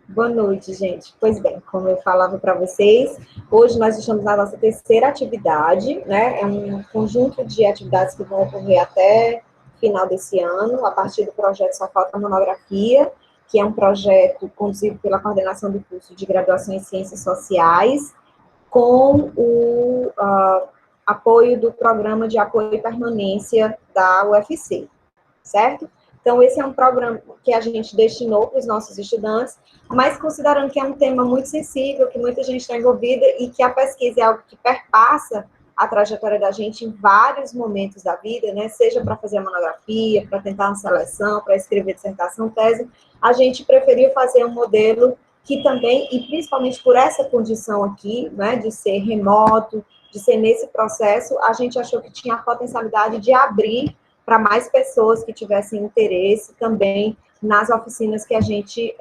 Boa noite, gente. Pois bem, como eu falava para vocês, hoje nós estamos na nossa terceira atividade, né? É um conjunto de atividades que vão ocorrer até final desse ano, a partir do projeto Só Falta Monografia, que é um projeto conduzido pela coordenação do curso de graduação em Ciências Sociais, com o apoio do Programa de Apoio e Permanência da UFC, certo? Então, esse é um programa que a gente destinou para os nossos estudantes, mas considerando que é um tema muito sensível, que muita gente está envolvida e que a pesquisa é algo que perpassa a trajetória da gente em vários momentos da vida, né? Seja para fazer a monografia, para tentar uma seleção, para escrever dissertação, tese, a gente preferiu fazer um modelo que também, e principalmente por essa condição aqui, né, de ser remoto, de ser nesse processo, a gente achou que tinha a potencialidade de abrir para mais pessoas que tivessem interesse também nas oficinas que a gente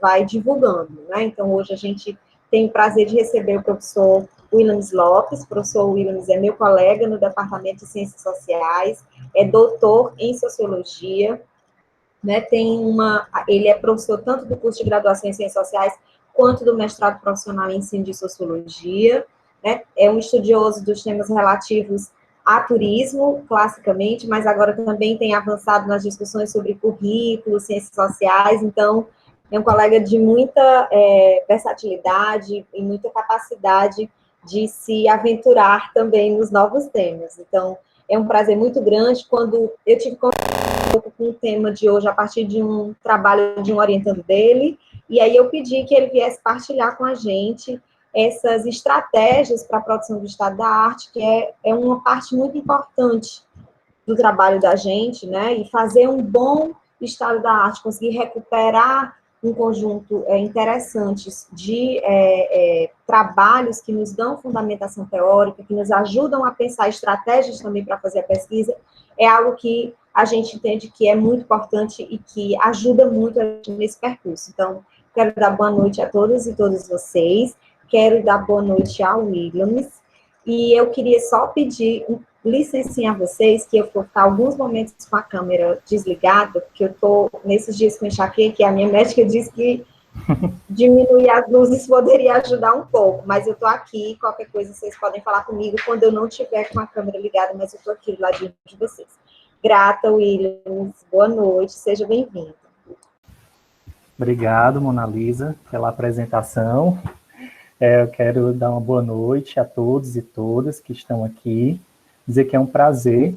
vai divulgando, né? Então, hoje a gente tem o prazer de receber o professor Williams Lopes. O professor Williams é meu colega no Departamento de Ciências Sociais, é doutor em Sociologia, né? Ele é professor tanto do curso de graduação em Ciências Sociais, quanto do mestrado profissional em Ensino de Sociologia, né? É um estudioso dos temas relativos a turismo, classicamente, mas agora também tem avançado nas discussões sobre currículo, ciências sociais, então é um colega de muita versatilidade e muita capacidade de se aventurar também nos novos temas. Então, é um prazer muito grande quando eu tive com o tema de hoje a partir de um trabalho de um orientando dele, e aí eu pedi que ele viesse partilhar com a gente essas estratégias para a produção do estado da arte, que é uma parte muito importante do trabalho da gente, né, e fazer um bom estado da arte, conseguir recuperar um conjunto interessantes de trabalhos que nos dão fundamentação teórica, que nos ajudam a pensar estratégias também para fazer a pesquisa, é algo que a gente entende que é muito importante e que ajuda muito a gente nesse percurso. Então, quero dar boa noite a todas e todos vocês, quero dar boa noite ao Williams, e eu queria só pedir licencinha a vocês, que eu vou ficar alguns momentos com a câmera desligada, porque eu estou nesses dias com enxaqueca, e a minha médica disse que diminuir as luzes poderia ajudar um pouco, mas eu estou aqui, qualquer coisa vocês podem falar comigo quando eu não estiver com a câmera ligada, mas eu estou aqui do ladinho de vocês. Grata, Williams, boa noite, seja bem-vindo. Obrigado, Mona Lisa, pela apresentação. Eu quero dar uma boa noite a todos e todas que estão aqui, dizer que é um prazer.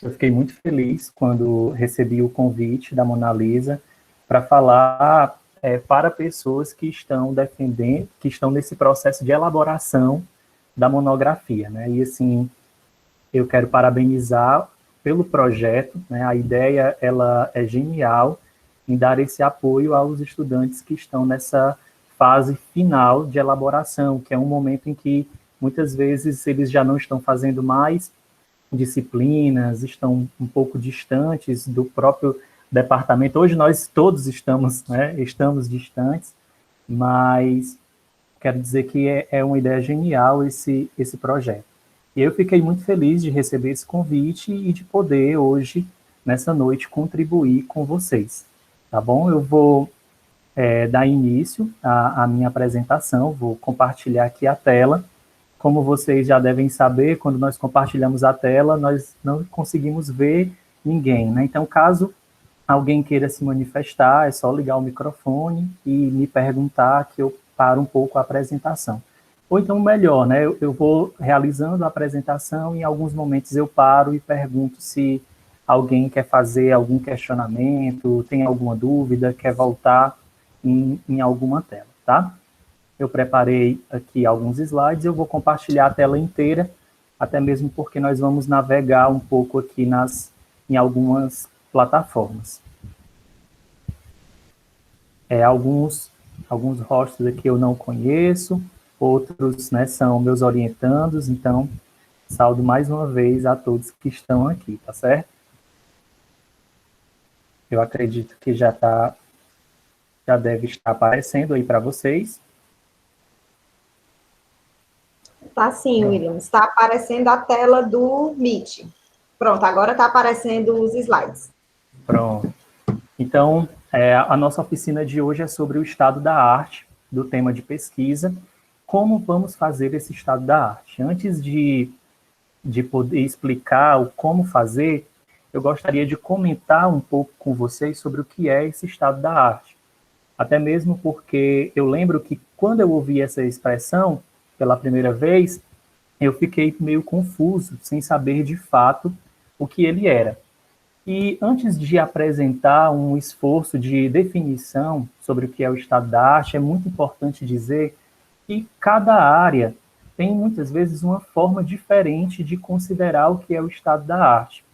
Eu fiquei muito feliz quando recebi o convite da Mona Lisa para falar para pessoas que estão defendendo, que estão nesse processo de elaboração da monografia, né? E assim, eu quero parabenizar pelo projeto, né? A ideia ela é genial em dar esse apoio aos estudantes que estão nessa fase final de elaboração, que é um momento em que muitas vezes eles já não estão fazendo mais disciplinas, estão um pouco distantes do próprio departamento. Hoje nós todos estamos, né, estamos distantes, mas quero dizer que é uma ideia genial esse projeto. E eu fiquei muito feliz de receber esse convite e de poder hoje, nessa noite, contribuir com vocês. Tá bom? Eu vou dar início à minha apresentação, vou compartilhar aqui a tela. Como vocês já devem saber, quando nós compartilhamos a tela, nós não conseguimos ver ninguém, né? Então, caso alguém queira se manifestar, é só ligar o microfone e me perguntar que eu paro um pouco a apresentação. Ou então, melhor, né? Eu vou realizando a apresentação e em alguns momentos eu paro e pergunto se alguém quer fazer algum questionamento, tem alguma dúvida, quer voltar em alguma tela, tá? Eu preparei aqui alguns slides, eu vou compartilhar a tela inteira, até mesmo porque nós vamos navegar um pouco aqui em algumas plataformas. Alguns rostos aqui eu não conheço, outros, né, são meus orientandos, então saúdo mais uma vez a todos que estão aqui, tá certo? Eu acredito que já deve estar aparecendo aí para vocês. Tá sim, Williams. Está aparecendo a tela do Meet. Pronto, agora está aparecendo os slides. Pronto. Então, a nossa oficina de hoje é sobre o estado da arte, do tema de pesquisa, como vamos fazer esse estado da arte. Antes de poder explicar o como fazer, eu gostaria de comentar um pouco com vocês sobre o que é esse estado da arte. Até mesmo porque eu lembro que quando eu ouvi essa expressão pela primeira vez, eu fiquei meio confuso, sem saber de fato o que ele era. E antes de apresentar um esforço de definição sobre o que é o estado da arte, é muito importante dizer que cada área tem muitas vezes uma forma diferente de considerar o que é o estado da arte.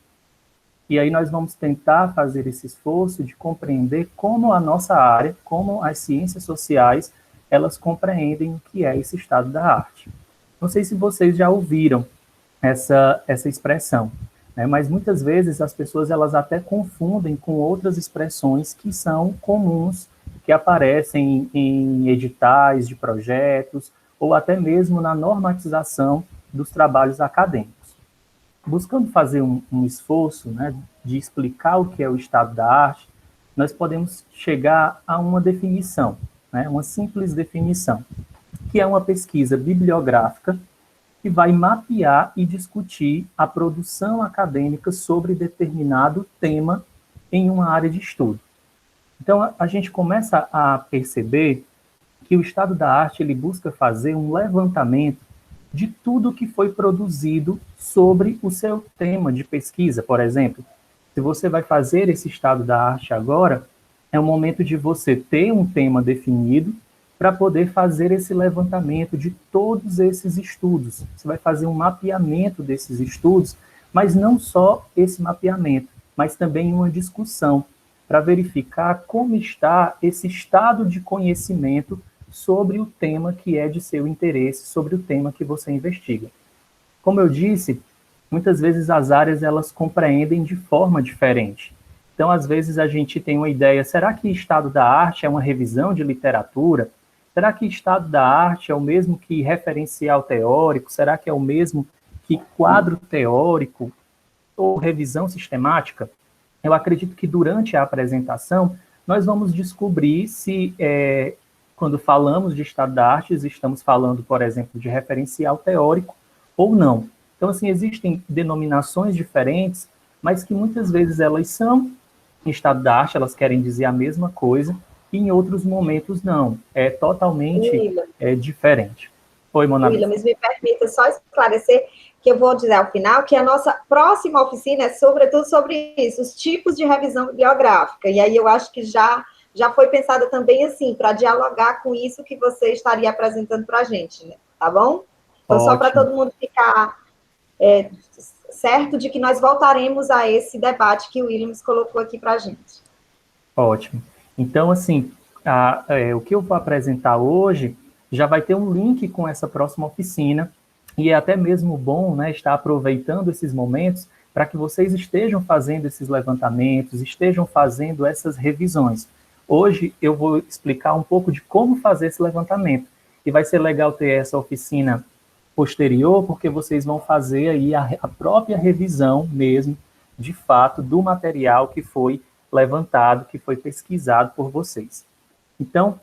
E aí nós vamos tentar fazer esse esforço de compreender como a nossa área, como as ciências sociais, elas compreendem o que é esse estado da arte. Não sei se vocês já ouviram essa expressão, né? Mas muitas vezes as pessoas elas até confundem com outras expressões que são comuns, que aparecem em editais de projetos ou até mesmo na normatização dos trabalhos acadêmicos. Buscando fazer um esforço, né, de explicar o que é o estado da arte, nós podemos chegar a uma definição, né, uma simples definição, que é uma pesquisa bibliográfica que vai mapear e discutir a produção acadêmica sobre determinado tema em uma área de estudo. Então, a gente começa a perceber que o estado da arte ele busca fazer um levantamento de tudo que foi produzido sobre o seu tema de pesquisa. Por exemplo, se você vai fazer esse estado da arte agora, é o momento de você ter um tema definido para poder fazer esse levantamento de todos esses estudos. Você vai fazer um mapeamento desses estudos, mas não só esse mapeamento, mas também uma discussão para verificar como está esse estado de conhecimento sobre o tema que é de seu interesse, sobre o tema que você investiga. Como eu disse, muitas vezes as áreas elas compreendem de forma diferente. Então, às vezes a gente tem uma ideia, será que estado da arte é uma revisão de literatura? Será que estado da arte é o mesmo que referencial teórico? Será que é o mesmo que quadro teórico ou revisão sistemática? Eu acredito que durante a apresentação nós vamos descobrir se, quando falamos de estado da arte, estamos falando, por exemplo, de referencial teórico ou não. Então, assim, existem denominações diferentes, mas que muitas vezes elas são em estado da arte, elas querem dizer a mesma coisa, e em outros momentos não. É totalmente diferente. Oi, Monami. Williams, me permita só esclarecer que eu vou dizer ao final que a nossa próxima oficina é sobretudo sobre isso, os tipos de revisão bibliográfica. E aí eu acho que já foi pensada também assim, para dialogar com isso que você estaria apresentando para a gente, né? Tá bom? Então, só para todo mundo ficar certo de que nós voltaremos a esse debate que o Williams colocou aqui para a gente. Ótimo. Então, assim, o que eu vou apresentar hoje já vai ter um link com essa próxima oficina, e é até mesmo bom, né, estar aproveitando esses momentos para que vocês estejam fazendo esses levantamentos, estejam fazendo essas revisões. Hoje eu vou explicar um pouco de como fazer esse levantamento, e vai ser legal ter essa oficina posterior, porque vocês vão fazer aí a própria revisão mesmo, de fato, do material que foi levantado, que foi pesquisado por vocês. Então,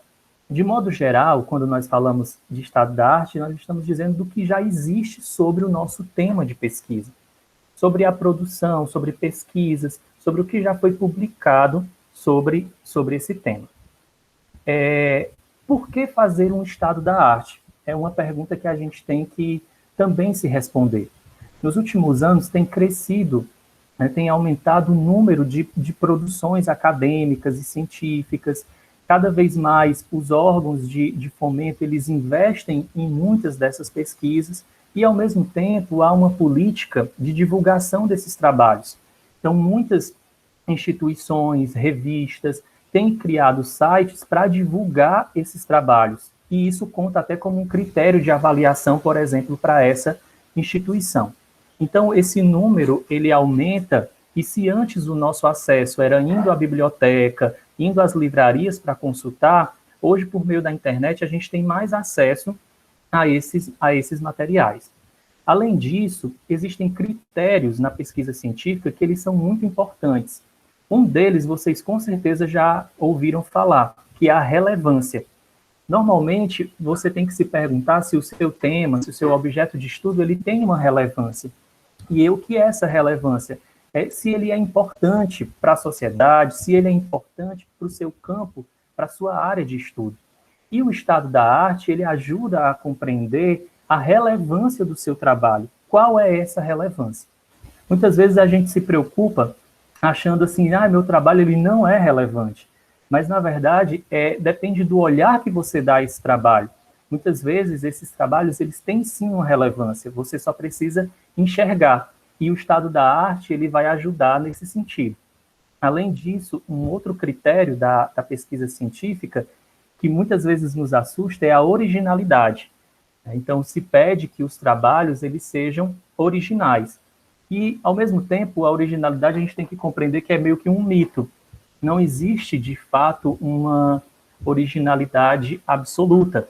de modo geral, quando nós falamos de estado da arte, nós estamos dizendo do que já existe sobre o nosso tema de pesquisa, sobre a produção, sobre pesquisas, sobre o que já foi publicado sobre esse tema. Por que fazer um estado da arte? É uma pergunta que a gente tem que também se responder. Nos últimos anos tem crescido, né, tem aumentado o número de produções acadêmicas e científicas. Cada vez mais os órgãos de fomento, eles investem em muitas dessas pesquisas e, ao mesmo tempo, há uma política de divulgação desses trabalhos. Então, muitas instituições, revistas, têm criado sites para divulgar esses trabalhos. E isso conta até como um critério de avaliação, por exemplo, para essa instituição. Então, esse número, ele aumenta, e se antes o nosso acesso era indo à biblioteca, indo às livrarias para consultar, hoje, por meio da internet, a gente tem mais acesso a esses materiais. Além disso, existem critérios na pesquisa científica que eles são muito importantes. Um deles vocês com certeza já ouviram falar, que é a relevância. Normalmente, você tem que se perguntar se o seu tema, se o seu objeto de estudo, ele tem uma relevância. E o que é essa relevância? Se ele é importante para a sociedade, se ele é importante para o seu campo, para a sua área de estudo. E o estado da arte, ele ajuda a compreender a relevância do seu trabalho. Qual é essa relevância? Muitas vezes a gente se preocupa achando assim, meu trabalho ele não é relevante. Mas, na verdade, depende do olhar que você dá a esse trabalho. Muitas vezes, esses trabalhos, eles têm sim uma relevância, você só precisa enxergar. E o estado da arte, ele vai ajudar nesse sentido. Além disso, um outro critério da pesquisa científica, que muitas vezes nos assusta, é a originalidade. Então, se pede que os trabalhos, eles sejam originais. E, ao mesmo tempo, a originalidade a gente tem que compreender que é meio que um mito. Não existe, de fato, uma originalidade absoluta.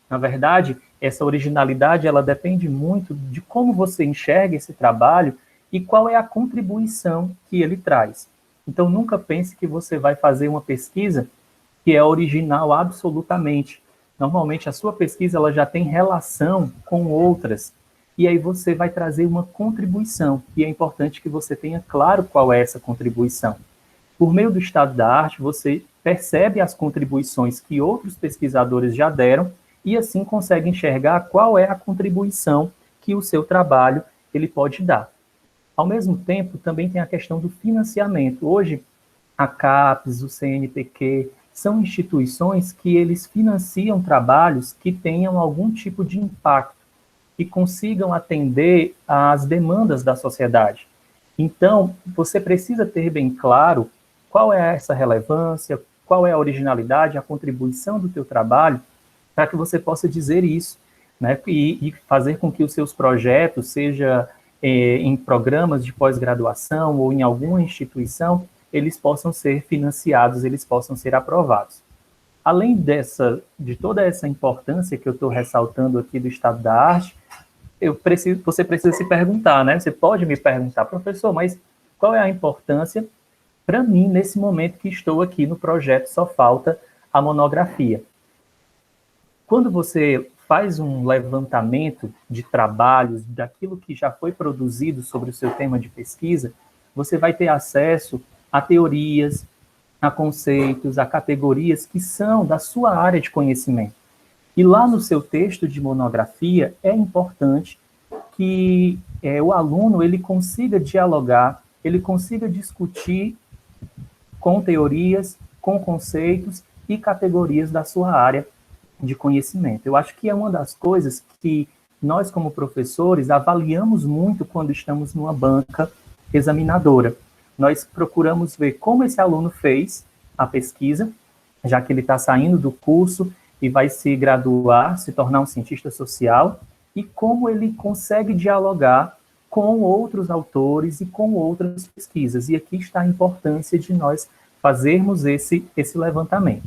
Na verdade, essa originalidade ela depende muito de como você enxerga esse trabalho e qual é a contribuição que ele traz. Então, nunca pense que você vai fazer uma pesquisa que é original absolutamente. Normalmente, a sua pesquisa ela já tem relação com outras, e aí você vai trazer uma contribuição, e é importante que você tenha claro qual é essa contribuição. Por meio do estado da arte, você percebe as contribuições que outros pesquisadores já deram e assim consegue enxergar qual é a contribuição que o seu trabalho ele pode dar. Ao mesmo tempo, também tem a questão do financiamento. Hoje, a CAPES, o CNPq, são instituições que eles financiam trabalhos que tenham algum tipo de impacto e consigam atender às demandas da sociedade. Então, você precisa ter bem claro qual é essa relevância, qual é a originalidade, a contribuição do teu trabalho, para que você possa dizer isso, né? E fazer com que os seus projetos, seja em programas de pós-graduação ou em alguma instituição, eles possam ser financiados, eles possam ser aprovados. Além de toda essa importância que eu estou ressaltando aqui do estado da arte, você precisa se perguntar, né? Você pode me perguntar, professor, mas qual é a importância para mim nesse momento que estou aqui no projeto Só Falta a Monografia? Quando você faz um levantamento de trabalhos, daquilo que já foi produzido sobre o seu tema de pesquisa, você vai ter acesso a teorias, a conceitos, a categorias que são da sua área de conhecimento. E lá no seu texto de monografia, é importante que o aluno ele consiga dialogar, ele consiga discutir com teorias, com conceitos e categorias da sua área de conhecimento. Eu acho que é uma das coisas que nós, como professores, avaliamos muito quando estamos numa banca examinadora. Nós procuramos ver como esse aluno fez a pesquisa, já que ele está saindo do curso e vai se graduar, se tornar um cientista social, e como ele consegue dialogar com outros autores e com outras pesquisas. E aqui está a importância de nós fazermos esse levantamento.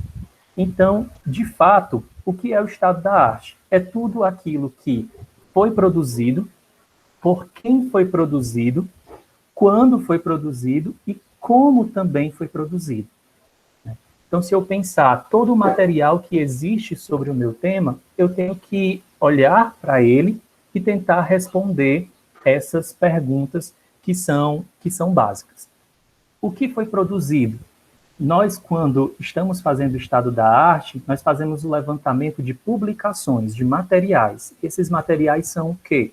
Então, de fato, o que é o estado da arte? É tudo aquilo que foi produzido, por quem foi produzido, quando foi produzido e como também foi produzido. Então, se eu pensar todo o material que existe sobre o meu tema, eu tenho que olhar para ele e tentar responder essas perguntas que são básicas. O que foi produzido? Nós, quando estamos fazendo o estado da arte, nós fazemos o levantamento de publicações, de materiais. Esses materiais são o quê?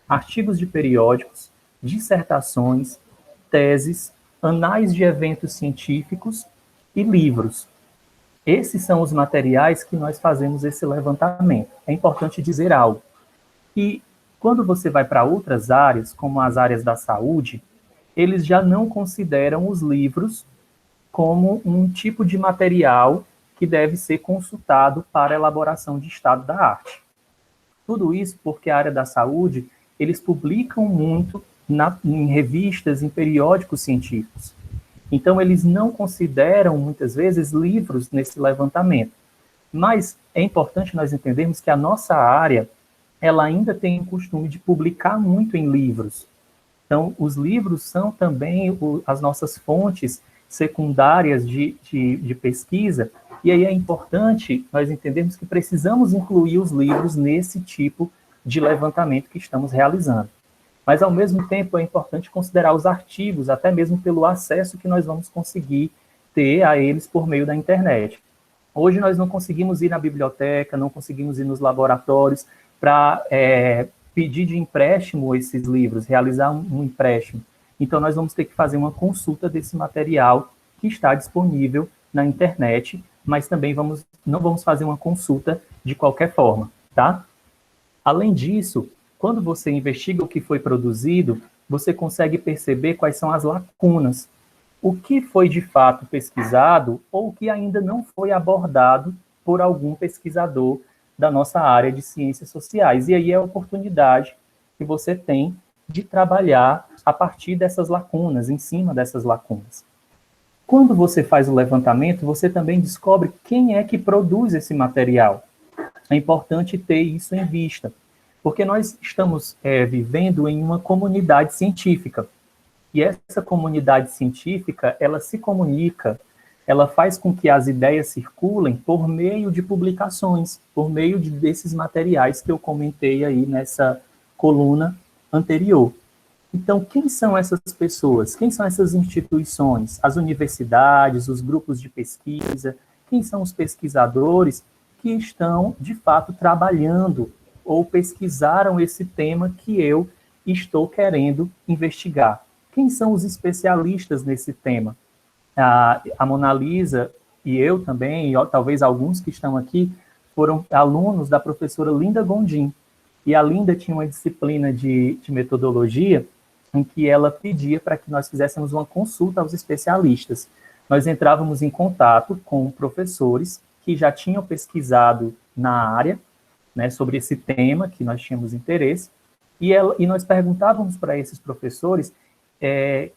Artigos de periódicos, dissertações, teses, anais de eventos científicos e livros. Esses são os materiais que nós fazemos esse levantamento. É importante dizer algo. E quando você vai para outras áreas, como as áreas da saúde, eles já não consideram os livros como um tipo de material que deve ser consultado para a elaboração de estado da arte. Tudo isso porque a área da saúde, eles publicam muito em revistas, em periódicos científicos. Então, eles não consideram, muitas vezes, livros nesse levantamento. Mas é importante nós entendermos que a nossa área, ela ainda tem o costume de publicar muito em livros. Então, os livros são também as nossas fontes secundárias de pesquisa, e aí é importante nós entendermos que precisamos incluir os livros nesse tipo de levantamento que estamos realizando. Mas, ao mesmo tempo, é importante considerar os artigos, até mesmo pelo acesso que nós vamos conseguir ter a eles por meio da internet. Hoje nós não conseguimos ir na biblioteca, não conseguimos ir nos laboratórios para pedir de empréstimo esses livros, realizar um empréstimo. Então, nós vamos ter que fazer uma consulta desse material que está disponível na internet, mas também não vamos fazer uma consulta de qualquer forma, tá? Além disso, quando você investiga o que foi produzido, você consegue perceber quais são as lacunas, o que foi de fato pesquisado ou o que ainda não foi abordado por algum pesquisador da nossa área de ciências sociais. E aí é a oportunidade que você tem de trabalhar a partir dessas lacunas, em cima dessas lacunas. Quando você faz o levantamento, você também descobre quem é que produz esse material. É importante ter isso em vista, porque nós estamos vivendo em uma comunidade científica. E essa comunidade científica, ela se comunica, ela faz com que as ideias circulem por meio de publicações, por meio desses materiais que eu comentei aí nessa coluna anterior. Então, quem são essas pessoas? Quem são essas instituições? As universidades, os grupos de pesquisa? Quem são os pesquisadores que estão, de fato, trabalhando ou pesquisaram esse tema que eu estou querendo investigar? Quem são os especialistas nesse tema? A Mona Lisa e eu também, e talvez alguns que estão aqui, foram alunos da professora Linda Gondim. E a Linda tinha uma disciplina de metodologia em que ela pedia para que nós fizéssemos uma consulta aos especialistas. Nós entrávamos em contato com professores que já tinham pesquisado na área, né, sobre esse tema que nós tínhamos interesse, e nós perguntávamos para esses professores,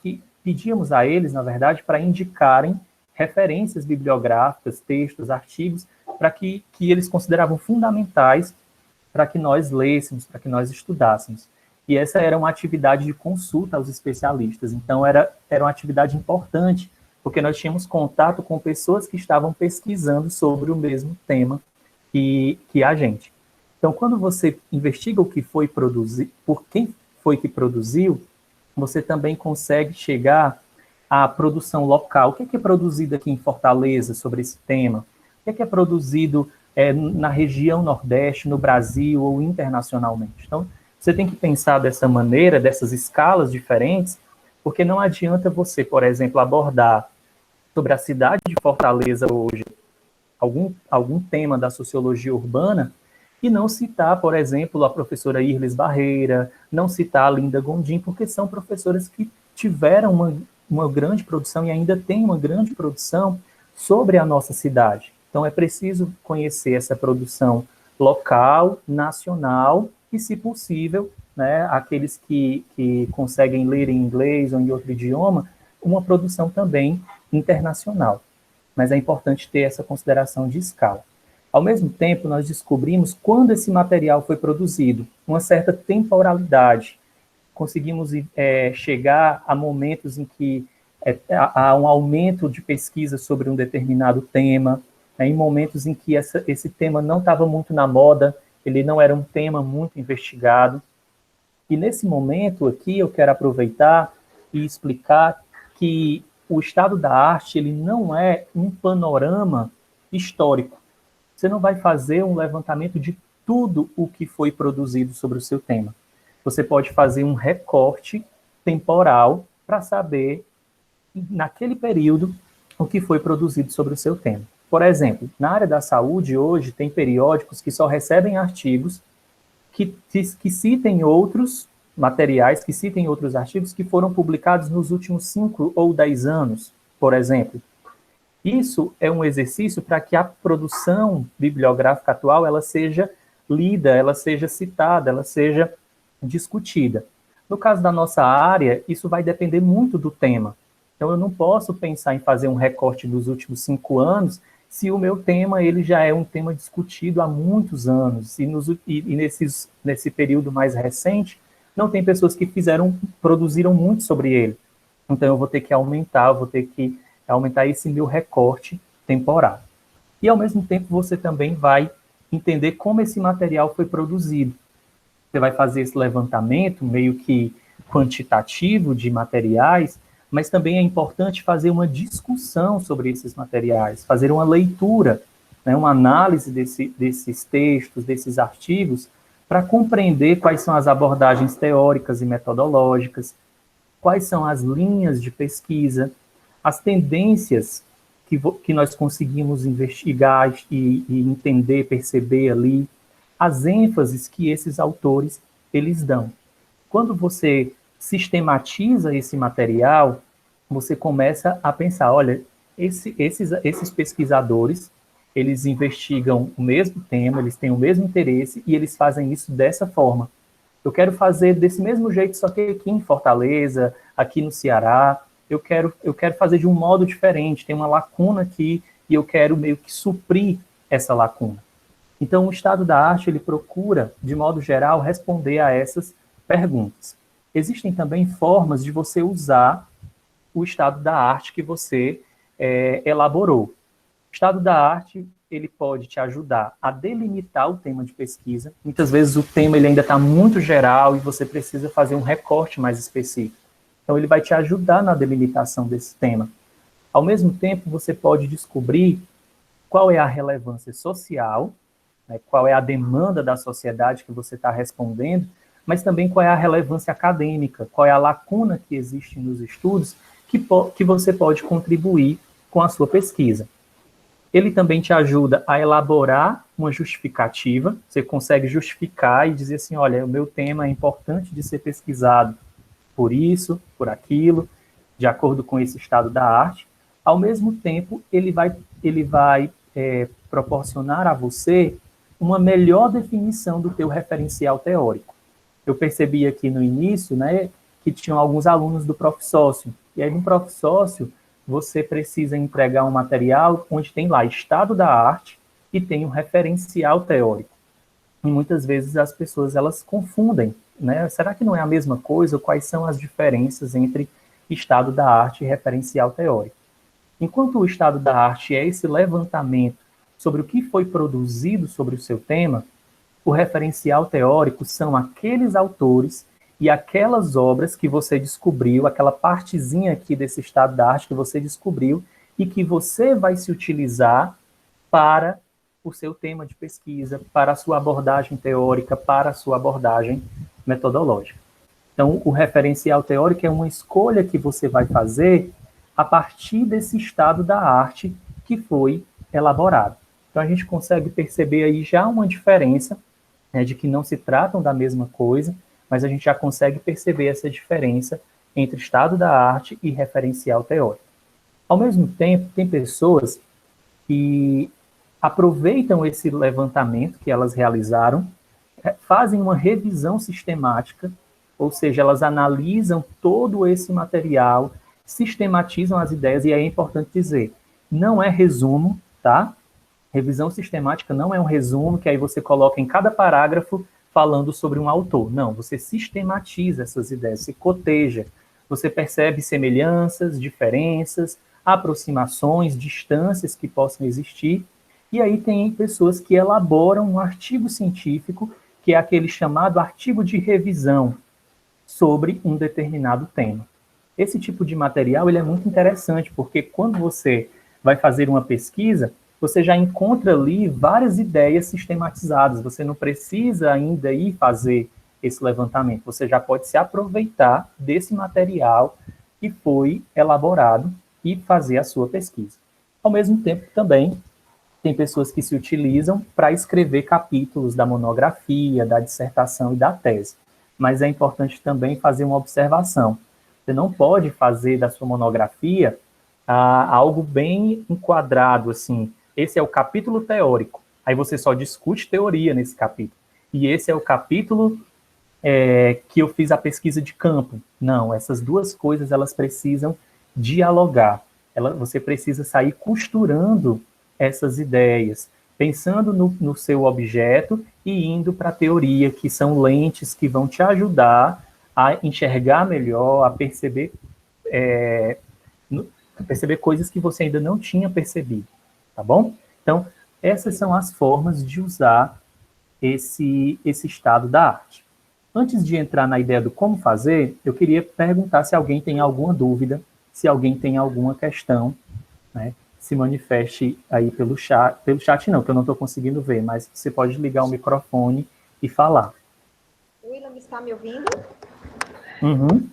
que pedíamos a eles, na verdade, para indicarem referências bibliográficas, textos, artigos, para que eles consideravam fundamentais para que nós lêssemos, para que nós estudássemos. E essa era uma atividade de consulta aos especialistas. Então, era uma atividade importante, porque nós tínhamos contato com pessoas que estavam pesquisando sobre o mesmo tema que a gente. Então, quando você investiga o que foi produzido, por quem foi que produziu, você também consegue chegar à produção local. O que é produzido aqui em Fortaleza sobre esse tema? O que é produzido na região Nordeste, no Brasil ou internacionalmente? Então, você tem que pensar dessa maneira, dessas escalas diferentes, porque não adianta você, por exemplo, abordar sobre a cidade de Fortaleza hoje algum tema da sociologia urbana e não citar, por exemplo, a professora Irles Barreira, não citar a Linda Gondim, porque são professoras que tiveram uma grande produção e ainda têm uma grande produção sobre a nossa cidade. Então, é preciso conhecer essa produção local, nacional e, se possível, né, aqueles que conseguem ler em inglês ou em outro idioma, uma produção também internacional. Mas é importante ter essa consideração de escala. Ao mesmo tempo, nós descobrimos quando esse material foi produzido, uma certa temporalidade. Conseguimos chegar a momentos em que há um aumento de pesquisa sobre um determinado tema, em momentos em que esse tema não estava muito na moda, ele não era um tema muito investigado. E nesse momento aqui eu quero aproveitar e explicar que o estado da arte ele não é um panorama histórico. Você não vai fazer um levantamento de tudo o que foi produzido sobre o seu tema. Você pode fazer um recorte temporal para saber, naquele período, o que foi produzido sobre o seu tema. Por exemplo, na área da saúde, hoje, tem periódicos que só recebem artigos que citem outros materiais, que citem outros artigos que foram publicados nos últimos 5 ou 10 anos, por exemplo. Isso é um exercício para que a produção bibliográfica atual ela seja lida, ela seja citada, ela seja discutida. No caso da nossa área, isso vai depender muito do tema. Então, eu não posso pensar em fazer um recorte dos últimos 5 anos se o meu tema ele já é um tema discutido há muitos anos, e nesse período mais recente, não tem pessoas que produziram muito sobre ele. Então, eu vou ter que aumentar, eu vou ter que aumentar esse meu recorte temporal. E, ao mesmo tempo, você também vai entender como esse material foi produzido. Você vai fazer esse levantamento meio que quantitativo de materiais, mas também é importante fazer uma discussão sobre esses materiais, fazer uma leitura, né, uma análise desses textos, desses artigos, para compreender quais são as abordagens teóricas e metodológicas, quais são as linhas de pesquisa, as tendências que nós conseguimos investigar e entender, perceber ali, as ênfases que esses autores eles dão. Quando você sistematiza esse material, você começa a pensar, olha, esses pesquisadores, eles investigam o mesmo tema, eles têm o mesmo interesse e eles fazem isso dessa forma. Eu quero fazer desse mesmo jeito, só que aqui em Fortaleza, aqui no Ceará, eu quero fazer de um modo diferente, tem uma lacuna aqui e eu quero meio que suprir essa lacuna. Então, o estado da arte, ele procura, de modo geral, responder a essas perguntas. Existem também formas de você usar o estado da arte que você elaborou. O estado da arte, ele pode te ajudar a delimitar o tema de pesquisa. Muitas vezes o tema ele ainda está muito geral e você precisa fazer um recorte mais específico. Então, ele vai te ajudar na delimitação desse tema. Ao mesmo tempo, você pode descobrir qual é a relevância social, né, qual é a demanda da sociedade que você está respondendo, mas também qual é a relevância acadêmica, qual é a lacuna que existe nos estudos que você pode contribuir com a sua pesquisa. Ele também te ajuda a elaborar uma justificativa, você consegue justificar e dizer assim, olha, o meu tema é importante de ser pesquisado por isso, por aquilo, de acordo com esse estado da arte. Ao mesmo tempo, ele vai proporcionar a você uma melhor definição do teu referencial teórico. Eu percebi aqui no início, né, que tinham alguns alunos do Profsócio. E aí, no Profsócio, você precisa entregar um material onde tem lá estado da arte e tem um referencial teórico. E muitas vezes as pessoas, elas confundem, né? Será que não é a mesma coisa? Quais são as diferenças entre estado da arte e referencial teórico? Enquanto o estado da arte é esse levantamento sobre o que foi produzido sobre o seu tema, o referencial teórico são aqueles autores e aquelas obras que você descobriu, aquela partezinha aqui desse estado da arte que você descobriu e que você vai se utilizar para o seu tema de pesquisa, para a sua abordagem teórica, para a sua abordagem metodológica. Então, o referencial teórico é uma escolha que você vai fazer a partir desse estado da arte que foi elaborado. Então, a gente consegue perceber aí já uma diferença, né, de que não se tratam da mesma coisa, mas a gente já consegue perceber essa diferença entre estado da arte e referencial teórico. Ao mesmo tempo, tem pessoas que aproveitam esse levantamento que elas realizaram, fazem uma revisão sistemática, ou seja, elas analisam todo esse material, sistematizam as ideias, e aí é importante dizer, não é resumo, tá? Revisão sistemática não é um resumo que aí você coloca em cada parágrafo falando sobre um autor. Não, você sistematiza essas ideias, você coteja, você percebe semelhanças, diferenças, aproximações, distâncias que possam existir, e aí tem pessoas que elaboram um artigo científico, que é aquele chamado artigo de revisão sobre um determinado tema. Esse tipo de material ele é muito interessante, porque quando você vai fazer uma pesquisa, você já encontra ali várias ideias sistematizadas, você não precisa ainda ir fazer esse levantamento, você já pode se aproveitar desse material que foi elaborado e fazer a sua pesquisa. Ao mesmo tempo, também, tem pessoas que se utilizam para escrever capítulos da monografia, da dissertação e da tese. Mas é importante também fazer uma observação. Você não pode fazer da sua monografia algo bem enquadrado, assim, esse é o capítulo teórico, aí você só discute teoria nesse capítulo. E esse é o capítulo que eu fiz a pesquisa de campo. Não, essas duas coisas, elas precisam dialogar. Você precisa sair costurando essas ideias, pensando no seu objeto e indo para a teoria, que são lentes que vão te ajudar a enxergar melhor, a perceber perceber coisas que você ainda não tinha percebido, tá bom? Então, essas são as formas de usar esse estado da arte. Antes de entrar na ideia do como fazer, eu queria perguntar se alguém tem alguma dúvida, se alguém tem alguma questão, né? Se manifeste aí pelo chat não, que eu não estou conseguindo ver, mas você pode ligar o microfone e falar. William, está me ouvindo? Uhum.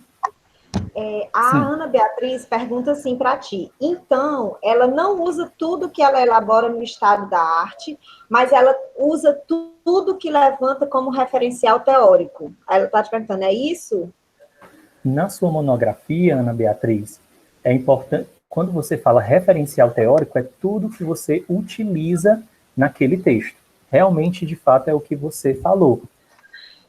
A Ana Beatriz pergunta assim para ti. Então, ela não usa tudo que ela elabora no estado da arte, mas ela usa tudo que levanta como referencial teórico. Ela está te perguntando, é isso? Na sua monografia, Ana Beatriz, é importante, quando você fala referencial teórico, é tudo que você utiliza naquele texto. Realmente, de fato, é o que você falou.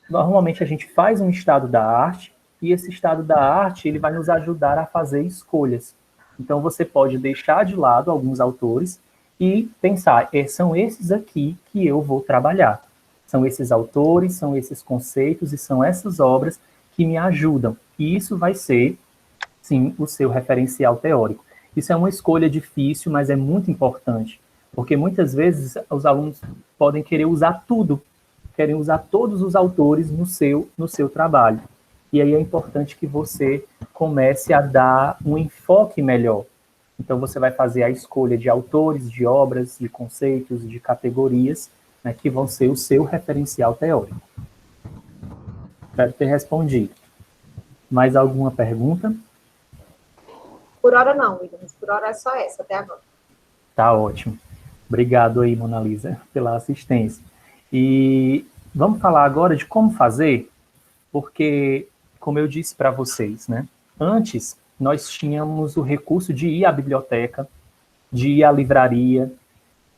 Normalmente, a gente faz um estado da arte, e esse estado da arte ele vai nos ajudar a fazer escolhas. Então, você pode deixar de lado alguns autores e pensar, são esses aqui que eu vou trabalhar. São esses autores, são esses conceitos e são essas obras que me ajudam. E isso vai ser, sim, o seu referencial teórico. Isso é uma escolha difícil, mas é muito importante, porque muitas vezes os alunos podem querer usar tudo, querem usar todos os autores no seu trabalho. E aí é importante que você comece a dar um enfoque melhor. Então, você vai fazer a escolha de autores, de obras, de conceitos, de categorias, né, que vão ser o seu referencial teórico. Espero ter respondido. Mais alguma pergunta? Por hora não, Williams. Por hora é só essa, até agora. Tá ótimo. Obrigado aí, Mona Lisa, pela assistência. E vamos falar agora de como fazer, porque, como eu disse para vocês, né? Antes, nós tínhamos o recurso de ir à biblioteca, de ir à livraria,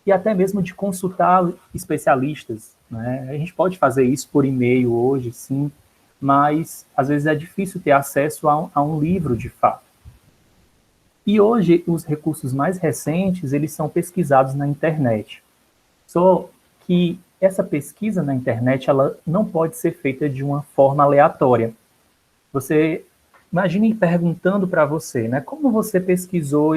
e até mesmo de consultar especialistas, né? A gente pode fazer isso por e-mail hoje, sim, mas às vezes é difícil ter acesso a um livro de fato. E hoje, os recursos mais recentes, eles são pesquisados na internet. Só que essa pesquisa na internet, ela não pode ser feita de uma forma aleatória. Você, imagine perguntando para você, né, como você pesquisou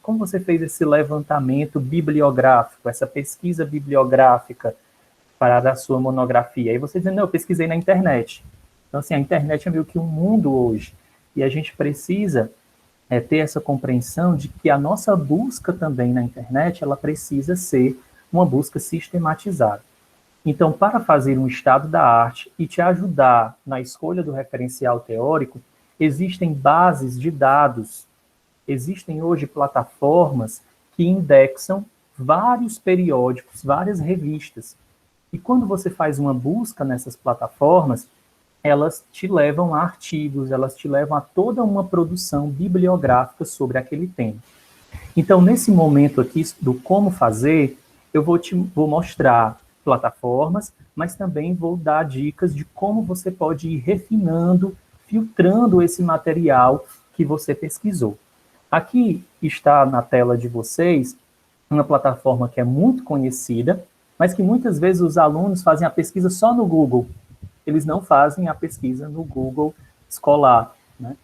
como você fez esse levantamento bibliográfico, essa pesquisa bibliográfica para a sua monografia. E você dizendo, não, eu pesquisei na internet. Então, assim, a internet é meio que um mundo hoje. E a gente precisa ter essa compreensão de que a nossa busca também na internet, ela precisa ser uma busca sistematizada. Então, para fazer um estado da arte e te ajudar na escolha do referencial teórico, existem bases de dados, existem hoje plataformas que indexam vários periódicos, várias revistas. E quando você faz uma busca nessas plataformas, elas te levam a artigos, elas te levam a toda uma produção bibliográfica sobre aquele tema. Então, nesse momento aqui do como fazer, eu vou mostrar plataformas, mas também vou dar dicas de como você pode ir refinando, filtrando esse material que você pesquisou. Aqui está na tela de vocês uma plataforma que é muito conhecida, mas que muitas vezes os alunos fazem a pesquisa só no Google. Eles não fazem a pesquisa no Google escolar, né?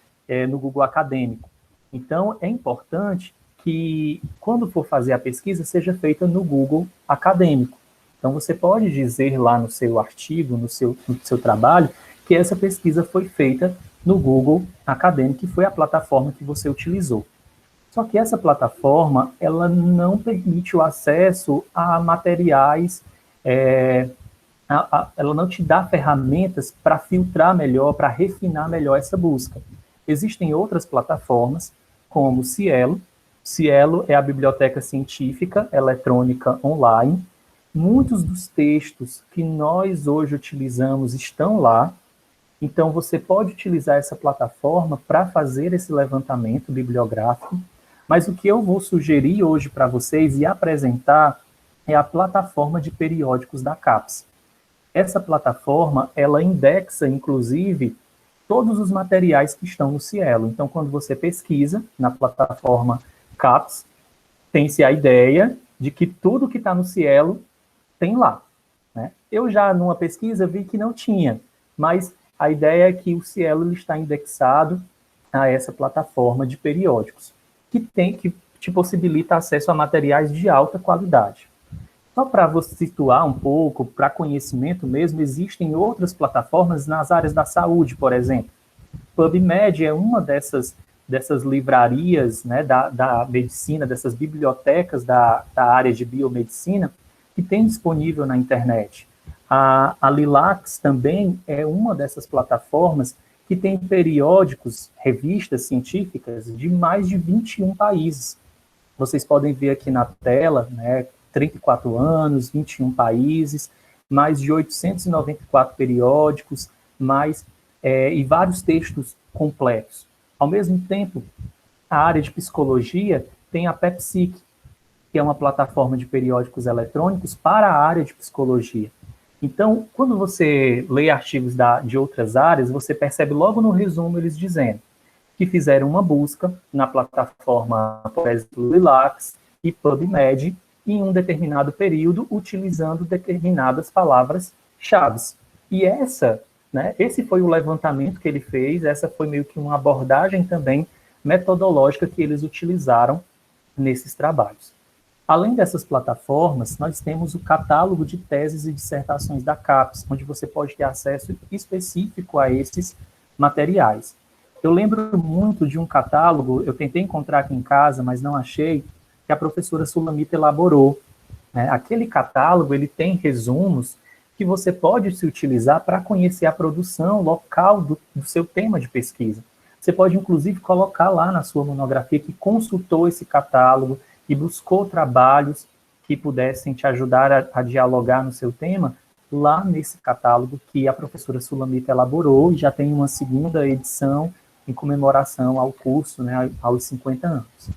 No Google acadêmico. Então, é importante que, quando for fazer a pesquisa, seja feita no Google acadêmico. Então, você pode dizer lá no seu artigo, no seu trabalho, que essa pesquisa foi feita no Google acadêmico, que foi a plataforma que você utilizou. Só que essa plataforma, ela não permite o acesso a materiais, ela não te dá ferramentas para filtrar melhor, para refinar melhor essa busca. Existem outras plataformas, como o Cielo. Cielo é a biblioteca científica eletrônica online. Muitos dos textos que nós hoje utilizamos estão lá. Então, você pode utilizar essa plataforma para fazer esse levantamento bibliográfico. Mas o que eu vou sugerir hoje para vocês e apresentar é a plataforma de periódicos da CAPES. Essa plataforma, ela indexa, inclusive, todos os materiais que estão no Cielo. Então, quando você pesquisa na plataforma CAPES, tem-se a ideia de que tudo que está no Cielo tem lá, né? Eu já, numa pesquisa, vi que não tinha, mas a ideia é que o Cielo está indexado a essa plataforma de periódicos. que te possibilita acesso a materiais de alta qualidade. Só para você situar um pouco, para conhecimento mesmo, existem outras plataformas nas áreas da saúde, por exemplo. PubMed é uma dessas livrarias, né, da medicina, dessas bibliotecas da área de biomedicina, que tem disponível na internet. A Lilacs também é uma dessas plataformas que tem periódicos, revistas científicas de mais de 21 países. Vocês podem ver aqui na tela, né, 34 anos, 21 países, mais de 894 periódicos, e vários textos completos. Ao mesmo tempo, a área de psicologia tem a PepSich, que é uma plataforma de periódicos eletrônicos para a área de psicologia. Então, quando você lê artigos de outras áreas, você percebe logo no resumo eles dizendo que fizeram uma busca na plataforma, por exemplo, Lilacs e PubMed, em um determinado período, utilizando determinadas palavras-chave. E esse foi o levantamento que ele fez, essa foi meio que uma abordagem também metodológica que eles utilizaram nesses trabalhos. Além dessas plataformas, nós temos o catálogo de teses e dissertações da CAPES, onde você pode ter acesso específico a esses materiais. Eu lembro muito de um catálogo, eu tentei encontrar aqui em casa, mas não achei, que a professora Sulamita elaborou. Aquele catálogo, ele tem resumos que você pode se utilizar para conhecer a produção local do seu tema de pesquisa. Você pode, inclusive, colocar lá na sua monografia que consultou esse catálogo e buscou trabalhos que pudessem te ajudar a dialogar no seu tema, lá nesse catálogo que a professora Sulamita elaborou, e já tem uma segunda edição em comemoração ao curso, né, aos 50 anos.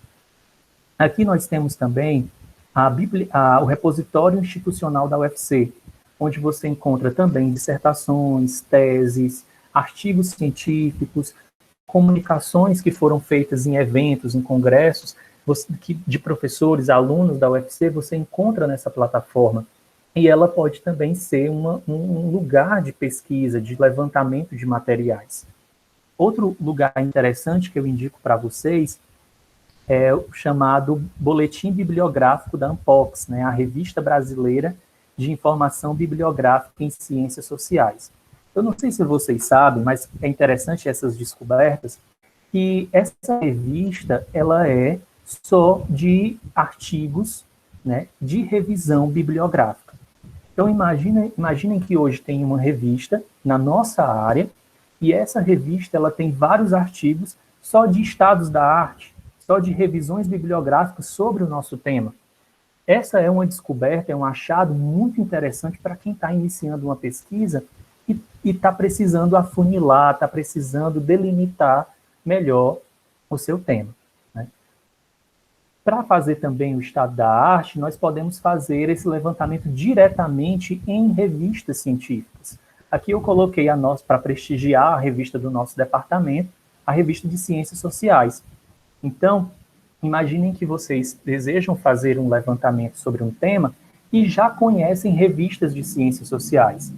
Aqui nós temos também o repositório institucional da UFC, onde você encontra também dissertações, teses, artigos científicos, comunicações que foram feitas em eventos, em congressos, de professores, alunos da UFC, você encontra nessa plataforma. E ela pode também ser um lugar de pesquisa, de levantamento de materiais. Outro lugar interessante que eu indico para vocês é o chamado Boletim Bibliográfico da ANPOX, né, a Revista Brasileira de Informação Bibliográfica em Ciências Sociais. Eu não sei se vocês sabem, mas é interessante essas descobertas, que essa revista ela é só de artigos, né, de revisão bibliográfica. Então, imaginem que hoje tem uma revista na nossa área, e essa revista ela tem vários artigos só de estados da arte, só de revisões bibliográficas sobre o nosso tema. Essa é uma descoberta, é um achado muito interessante para quem está iniciando uma pesquisa e está precisando afunilar, está precisando delimitar melhor o seu tema. Para fazer também o estado da arte, nós podemos fazer esse levantamento diretamente em revistas científicas. Aqui eu coloquei para prestigiar a revista do nosso departamento, a revista de Ciências Sociais. Então, imaginem que vocês desejam fazer um levantamento sobre um tema e já conhecem revistas de ciências sociais.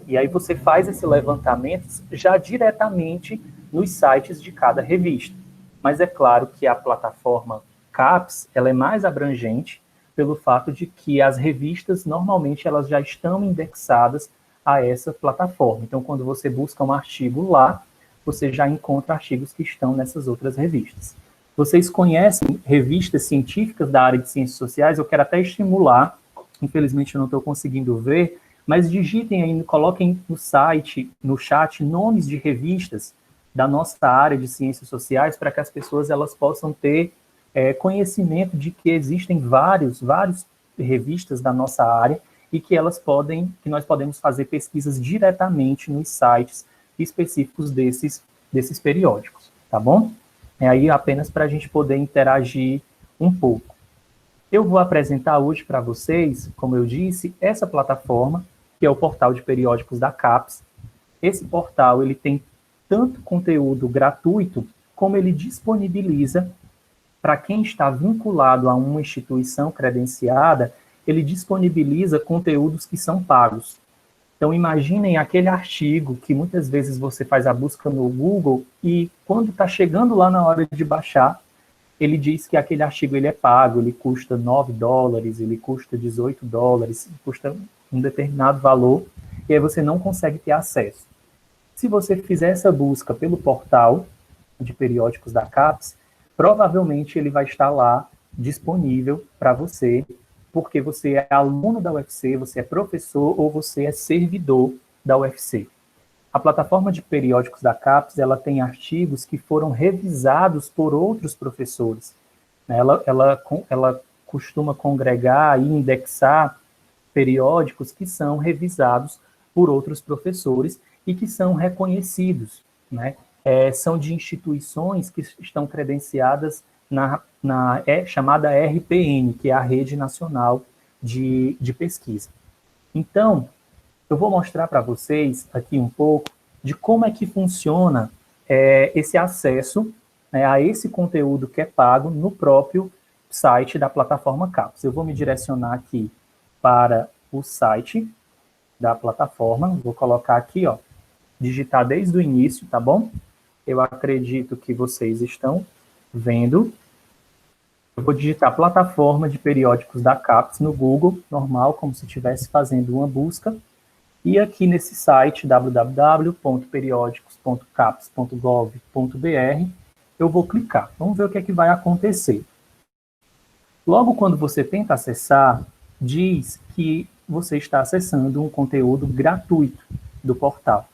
E aí você faz esse levantamento já diretamente nos sites de cada revista. Mas é claro que a plataforma CAPES, ela é mais abrangente pelo fato de que as revistas, normalmente, elas já estão indexadas a essa plataforma. Então, quando você busca um artigo lá, você já encontra artigos que estão nessas outras revistas. Vocês conhecem revistas científicas da área de ciências sociais? Eu quero até estimular, infelizmente eu não estou conseguindo ver, mas digitem aí, coloquem no site, no chat, nomes de revistas da nossa área de ciências sociais para que as pessoas elas possam ter conhecimento de que existem várias revistas da nossa área e que nós podemos fazer pesquisas diretamente nos sites específicos desses periódicos, tá bom? É aí apenas para a gente poder interagir um pouco. Eu vou apresentar hoje para vocês, como eu disse, essa plataforma, que é o portal de periódicos da CAPES. Esse portal ele tem tanto conteúdo gratuito, como ele disponibiliza para quem está vinculado a uma instituição credenciada, ele disponibiliza conteúdos que são pagos. Então, imaginem aquele artigo que muitas vezes você faz a busca no Google e quando está chegando lá na hora de baixar, ele diz que aquele artigo ele é pago, ele custa $9, ele custa $18, custa um determinado valor, e aí você não consegue ter acesso. Se você fizer essa busca pelo portal de periódicos da CAPES, provavelmente ele vai estar lá disponível para você, porque você é aluno da UFC, você é professor ou você é servidor da UFC. A plataforma de periódicos da CAPES, ela tem artigos que foram revisados por outros professores. Ela costuma congregar e indexar periódicos que são revisados por outros professores e que são reconhecidos, né? São de instituições que estão credenciadas na chamada RPN, que é a Rede Nacional de Pesquisa. Então, eu vou mostrar para vocês aqui um pouco de como é que funciona esse acesso, né, a esse conteúdo que é pago no próprio site da plataforma CAPES. Eu vou me direcionar aqui para o site da plataforma, vou colocar aqui, ó, digitar desde o início, tá bom? Eu acredito que vocês estão vendo. Eu vou digitar plataforma de periódicos da CAPES no Google, normal, como se estivesse fazendo uma busca. E aqui nesse site, www.periodicos.capes.gov.br, eu vou clicar. Vamos ver o que é que vai acontecer. Logo quando você tenta acessar, diz que você está acessando um conteúdo gratuito do portal.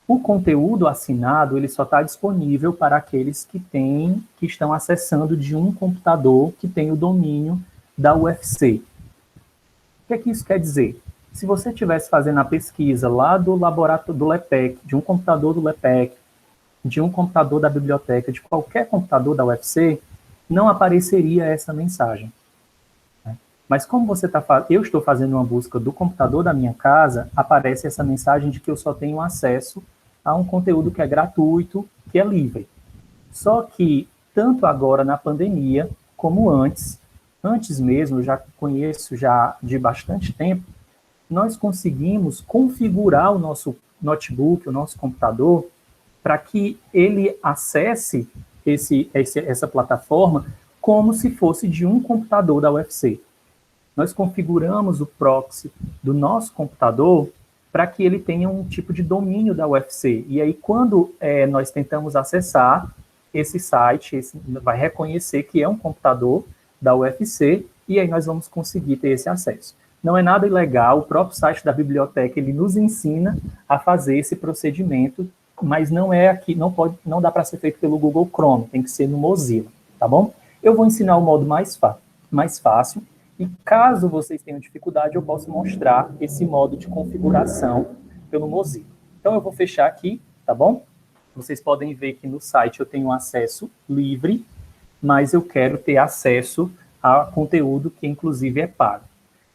O conteúdo assinado, ele só está disponível para aqueles que estão acessando de um computador que tem o domínio da UFC. O que é que isso quer dizer? Se você estivesse fazendo a pesquisa lá do laboratório do LEPEC, de um computador do LEPEC, de um computador da biblioteca, de qualquer computador da UFC, não apareceria essa mensagem. Mas como eu estou fazendo uma busca do computador da minha casa, aparece essa mensagem de que eu só tenho acesso a um conteúdo que é gratuito, que é livre. Só que, tanto agora na pandemia, como antes mesmo, eu já conheço já de bastante tempo, nós conseguimos configurar o nosso notebook, o nosso computador, para que ele acesse essa plataforma como se fosse de um computador da UFC. Nós configuramos o proxy do nosso computador para que ele tenha um tipo de domínio da UFC. E aí, quando nós tentamos acessar esse site, vai reconhecer que é um computador da UFC, e aí nós vamos conseguir ter esse acesso. Não é nada ilegal, o próprio site da biblioteca, ele nos ensina a fazer esse procedimento, mas não é aqui, não dá para ser feito pelo Google Chrome, tem que ser no Mozilla, tá bom? Eu vou ensinar o modo mais fácil, e caso vocês tenham dificuldade, eu posso mostrar esse modo de configuração pelo Mozilla. Então, eu vou fechar aqui, tá bom? Vocês podem ver que no site eu tenho acesso livre, mas eu quero ter acesso a conteúdo que, inclusive, é pago.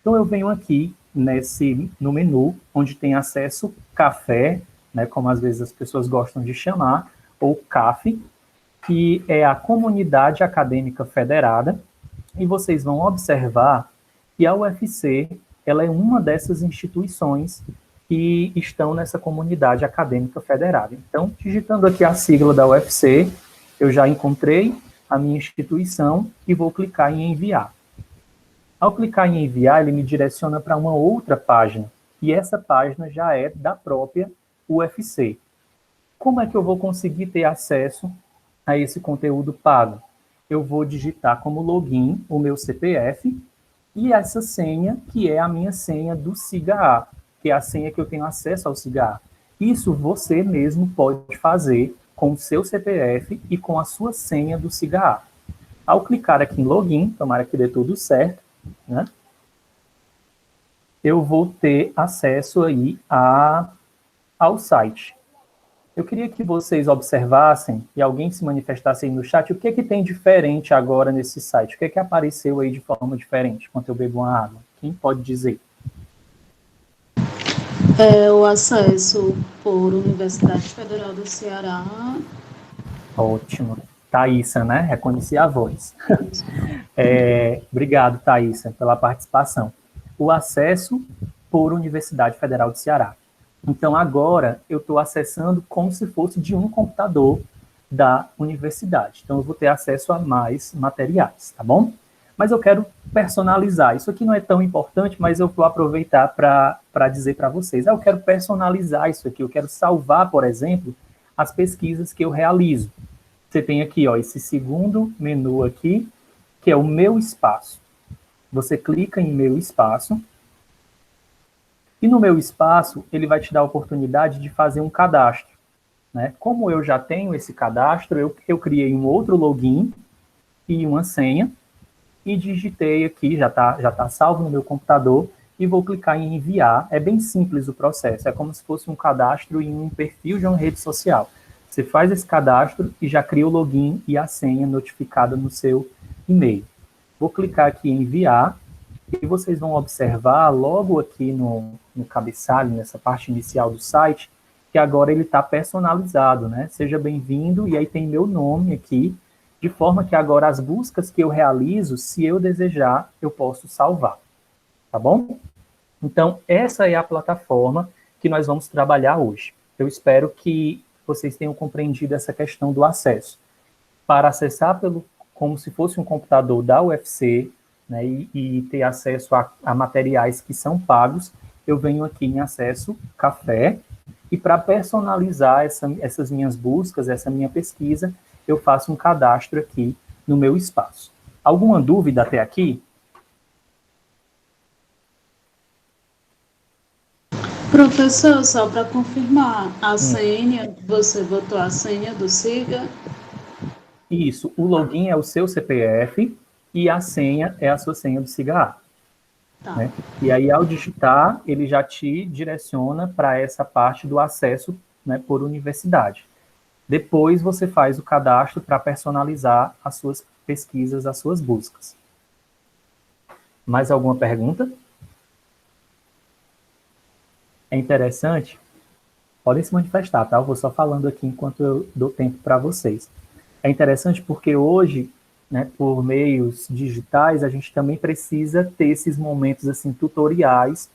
Então, eu venho aqui no menu, onde tem acesso café, né, como às vezes as pessoas gostam de chamar, ou CAF, que é a Comunidade Acadêmica Federada, e vocês vão observar que a UFC ela é uma dessas instituições que estão nessa Comunidade Acadêmica Federada. Então, digitando aqui a sigla da UFC, eu já encontrei a minha instituição e vou clicar em enviar. Ao clicar em enviar, ele me direciona para uma outra página, e essa página já é da própria UFC. Como é que eu vou conseguir ter acesso a esse conteúdo pago? Eu vou digitar como login o meu CPF e essa senha, que é a minha senha do SIGA-A, que é a senha que eu tenho acesso ao SIGA-A. Isso você mesmo pode fazer com o seu CPF e com a sua senha do SIGA-A. Ao clicar aqui em login, tomara que dê tudo certo, né? Eu vou ter acesso aí ao site. Eu queria que vocês observassem e alguém se manifestasse aí no chat o que é que tem diferente agora nesse site, o que é que apareceu aí de forma diferente enquanto eu bebo uma água. Quem pode dizer? O acesso por Universidade Federal do Ceará. Ótimo. Thaísa, né? Reconheci a voz. Obrigado, Thaísa, pela participação. O acesso por Universidade Federal do Ceará. Então, agora, eu estou acessando como se fosse de um computador da universidade. Então, eu vou ter acesso a mais materiais, tá bom? Mas eu quero personalizar. Isso aqui não é tão importante, mas eu vou aproveitar para dizer para vocês. Eu quero personalizar isso aqui, eu quero salvar, por exemplo, as pesquisas que eu realizo. Você tem aqui, ó, esse segundo menu aqui, que é o meu espaço. Você clica em meu espaço, e no meu espaço, ele vai te dar a oportunidade de fazer um cadastro, né? Como eu já tenho esse cadastro, eu criei um outro login e uma senha, e digitei aqui, já tá salvo no meu computador, e vou clicar em enviar. É bem simples o processo, é como se fosse um cadastro em um perfil de uma rede social. Você faz esse cadastro e já cria o login e a senha notificada no seu e-mail. Vou clicar aqui em enviar, e vocês vão observar logo aqui no cabeçalho, nessa parte inicial do site, que agora ele está personalizado, né? Seja bem-vindo, e aí tem meu nome aqui, de forma que agora as buscas que eu realizo, se eu desejar, eu posso salvar, tá bom? Então, essa é a plataforma que nós vamos trabalhar hoje. Eu espero que vocês tenham compreendido essa questão do acesso. Para acessar como se fosse um computador da UFC, né, e ter acesso a materiais que são pagos, eu venho aqui em acesso café, e para personalizar essas minhas buscas, essa minha pesquisa, eu faço um cadastro aqui no meu espaço. Alguma dúvida até aqui? Professor, só para confirmar, a senha, você botou a senha do SIGA? Isso, o login é o seu CPF e a senha é a sua senha do SIGA. Tá. Né? E aí, ao digitar, ele já te direciona para essa parte do acesso, né, por universidade. Depois você faz o cadastro para personalizar as suas pesquisas, as suas buscas. Mais alguma pergunta? É interessante? Podem se manifestar, tá? Eu vou só falando aqui enquanto eu dou tempo para vocês. É interessante porque hoje, né, por meios digitais, a gente também precisa ter esses momentos assim, tutoriais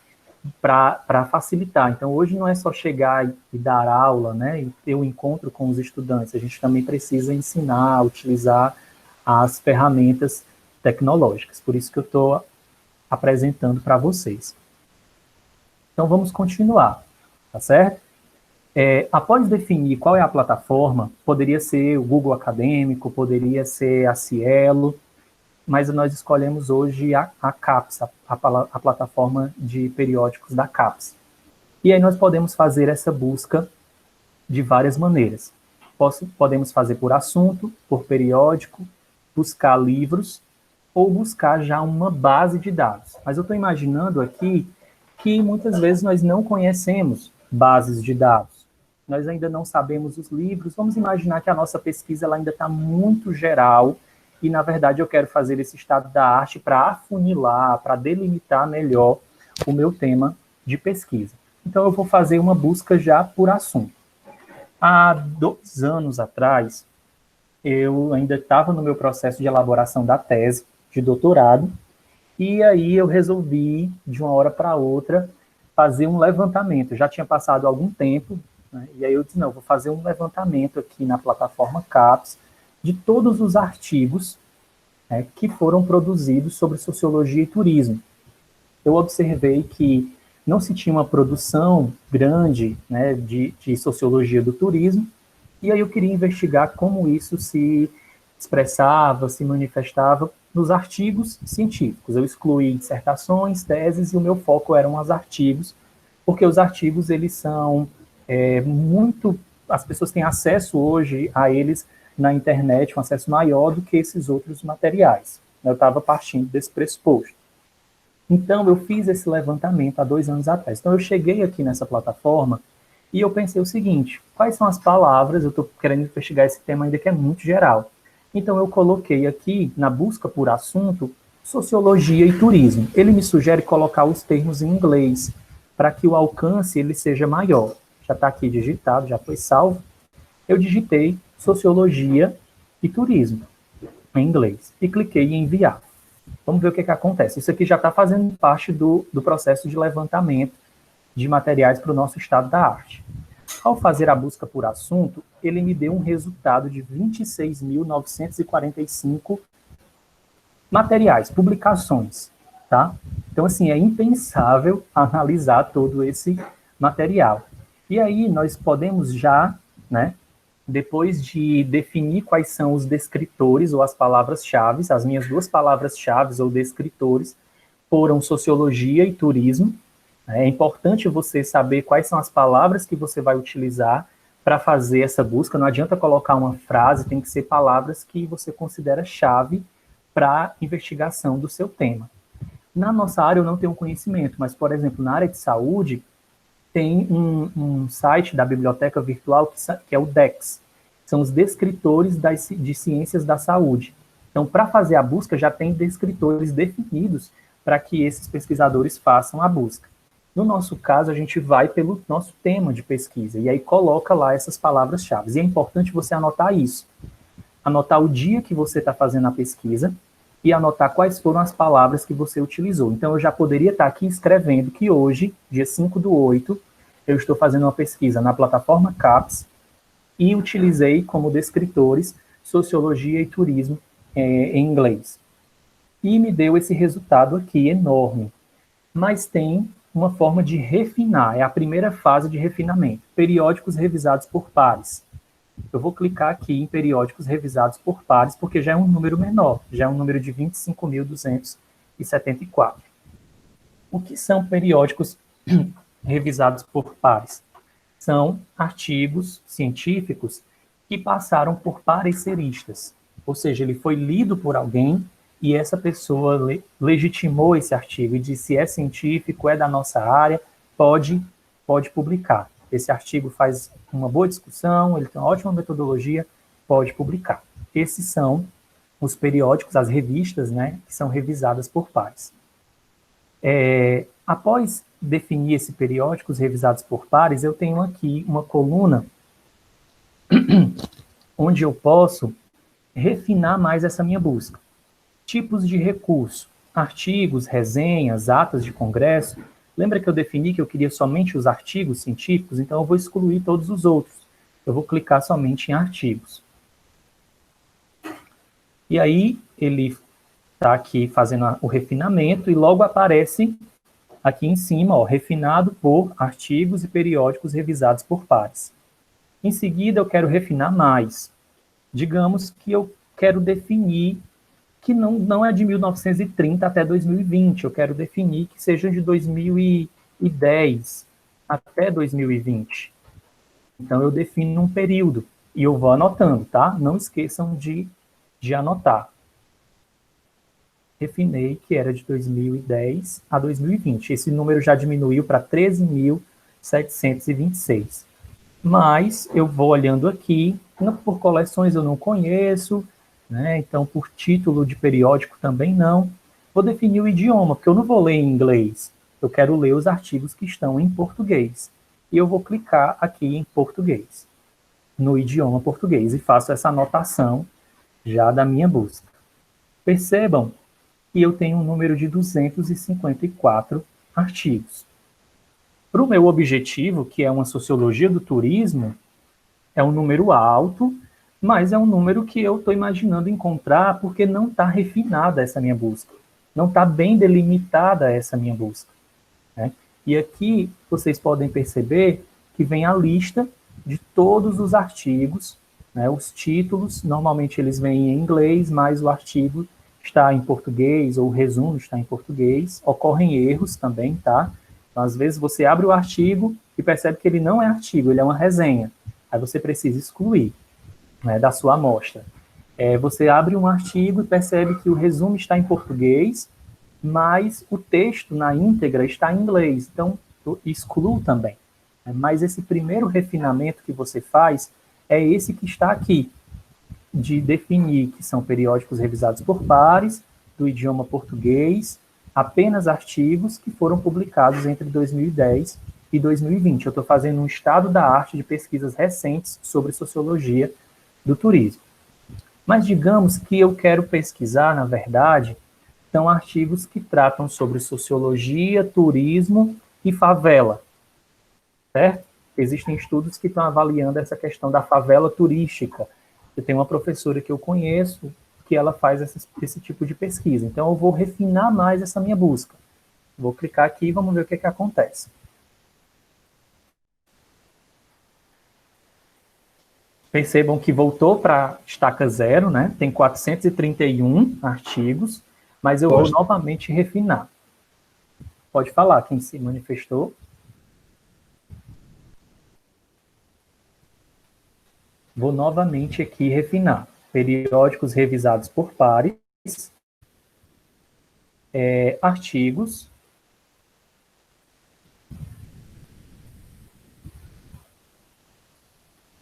para facilitar. Então, hoje não é só chegar e dar aula, né, e ter um encontro com os estudantes, a gente também precisa ensinar, utilizar as ferramentas tecnológicas. Por isso que eu estou apresentando para vocês. Então, vamos continuar, tá certo? Após definir qual é a plataforma, poderia ser o Google Acadêmico, poderia ser a Cielo, mas nós escolhemos hoje a CAPES, a plataforma de periódicos da CAPES. E aí nós podemos fazer essa busca de várias maneiras. Podemos fazer por assunto, por periódico, buscar livros, ou buscar já uma base de dados. Mas eu estou imaginando aqui que muitas vezes nós não conhecemos bases de dados. Nós ainda não sabemos os livros. Vamos imaginar que a nossa pesquisa ela ainda está muito geral, e, na verdade, eu quero fazer esse estado da arte para afunilar, para delimitar melhor o meu tema de pesquisa. Então, eu vou fazer uma busca já por assunto. Há 2 anos atrás, eu ainda estava no meu processo de elaboração da tese de doutorado, e aí eu resolvi, de uma hora para outra, fazer um levantamento. Já tinha passado algum tempo, né, e aí eu disse, não, vou fazer um levantamento aqui na plataforma CAPES, de todos os artigos, né, que foram produzidos sobre sociologia e turismo. Eu observei que não se tinha uma produção grande, né, de sociologia do turismo, e aí eu queria investigar como isso se expressava, se manifestava nos artigos científicos. Eu excluí dissertações, teses, e o meu foco eram os artigos, porque os artigos, eles são muito... As pessoas têm acesso hoje a eles na internet, um acesso maior do que esses outros materiais. Eu estava partindo desse pressuposto. Então, eu fiz esse levantamento há 2 anos atrás. Então, eu cheguei aqui nessa plataforma e eu pensei o seguinte, quais são as palavras, eu estou querendo investigar esse tema ainda que é muito geral. Então, eu coloquei aqui, na busca por assunto, sociologia e turismo. Ele me sugere colocar os termos em inglês, para que o alcance ele seja maior. Já está aqui digitado, já foi salvo. Eu digitei sociologia e turismo, em inglês, e cliquei em enviar. Vamos ver o que acontece. Isso aqui já está fazendo parte do processo de levantamento de materiais para o nosso estado da arte. Ao fazer a busca por assunto, ele me deu um resultado de 26.945 materiais, publicações, tá? Então, assim, é impensável analisar todo esse material. E aí nós podemos já, né, depois de definir quais são os descritores ou as palavras-chave, as minhas duas palavras-chave ou descritores foram sociologia e turismo. É importante você saber quais são as palavras que você vai utilizar para fazer essa busca. Não adianta colocar uma frase, tem que ser palavras que você considera chave para a investigação do seu tema. Na nossa área eu não tenho conhecimento, mas, por exemplo, na área de saúde, tem um site da biblioteca virtual que é o DEX. São os descritores de ciências da saúde. Então, para fazer a busca, já tem descritores definidos para que esses pesquisadores façam a busca. No nosso caso, a gente vai pelo nosso tema de pesquisa, e aí coloca lá essas palavras-chave. E é importante você anotar isso. Anotar o dia que você está fazendo a pesquisa e anotar quais foram as palavras que você utilizou. Então, eu já poderia estar aqui escrevendo que hoje, dia 5/8, eu estou fazendo uma pesquisa na plataforma CAPES e utilizei como descritores sociologia e turismo em inglês. E me deu esse resultado aqui enorme. Mas tem uma forma de refinar, é a primeira fase de refinamento. Periódicos revisados por pares. Eu vou clicar aqui em periódicos revisados por pares, porque já é um número menor, já é um número de 25.274. O que são periódicos revisados por pares? São artigos científicos que passaram por pareceristas, ou seja, ele foi lido por alguém e essa pessoa legitimou esse artigo e disse: é científico, é da nossa área, pode publicar. Esse artigo faz uma boa discussão, ele tem uma ótima metodologia, pode publicar. Esses são os periódicos, as revistas, né, que são revisadas por pares. Após definir esse periódicos revisados por pares, eu tenho aqui uma coluna onde eu posso refinar mais essa minha busca. Tipos de recurso, artigos, resenhas, atas de congresso. Lembra que eu defini que eu queria somente os artigos científicos? Então eu vou excluir todos os outros. Eu vou clicar somente em artigos. E aí ele está aqui fazendo o refinamento e logo aparece aqui em cima, ó, refinado por artigos e periódicos revisados por pares. Em seguida eu quero refinar mais. Digamos que eu quero definir que não é de 1930 até 2020, eu quero definir que seja de 2010 até 2020. Então, eu defino um período, e eu vou anotando, tá? Não esqueçam de anotar. Refinei que era de 2010 a 2020. Esse número já diminuiu para 13.726. Mas eu vou olhando aqui, por coleções eu não conheço, né? Então, por título de periódico também não. Vou definir o idioma, porque eu não vou ler em inglês. Eu quero ler os artigos que estão em português. E eu vou clicar aqui em português, no idioma português, e faço essa anotação já da minha busca. Percebam que eu tenho um número de 254 artigos. Para o meu objetivo, que é uma sociologia do turismo, é um número alto, mas é um número que eu estou imaginando encontrar porque não está refinada essa minha busca. Não está bem delimitada essa minha busca, né? E aqui vocês podem perceber que vem a lista de todos os artigos, né? Os títulos, normalmente eles vêm em inglês, mas o artigo está em português, ou o resumo está em português. Ocorrem erros também, tá? Então, às vezes você abre o artigo e percebe que ele não é artigo, ele é uma resenha. Aí você precisa excluir, né, da sua amostra. Você abre um artigo e percebe que o resumo está em português, mas o texto na íntegra está em inglês, então eu excluo também. Mas esse primeiro refinamento que você faz é esse que está aqui, de definir que são periódicos revisados por pares, do idioma português, apenas artigos que foram publicados entre 2010 e 2020. Eu estou fazendo um estado da arte de pesquisas recentes sobre sociologia do turismo. Mas digamos que eu quero pesquisar, na verdade, são artigos que tratam sobre sociologia, turismo e favela, certo? Existem estudos que estão avaliando essa questão da favela turística. Eu tenho uma professora que eu conheço que ela faz esse tipo de pesquisa. Então, eu vou refinar mais essa minha busca. Vou clicar aqui e vamos ver o que acontece. Percebam que voltou para estaca zero, né? Tem 431 artigos, mas eu vou novamente refinar. Pode falar, quem se manifestou. Vou novamente aqui refinar. Periódicos revisados por pares, artigos,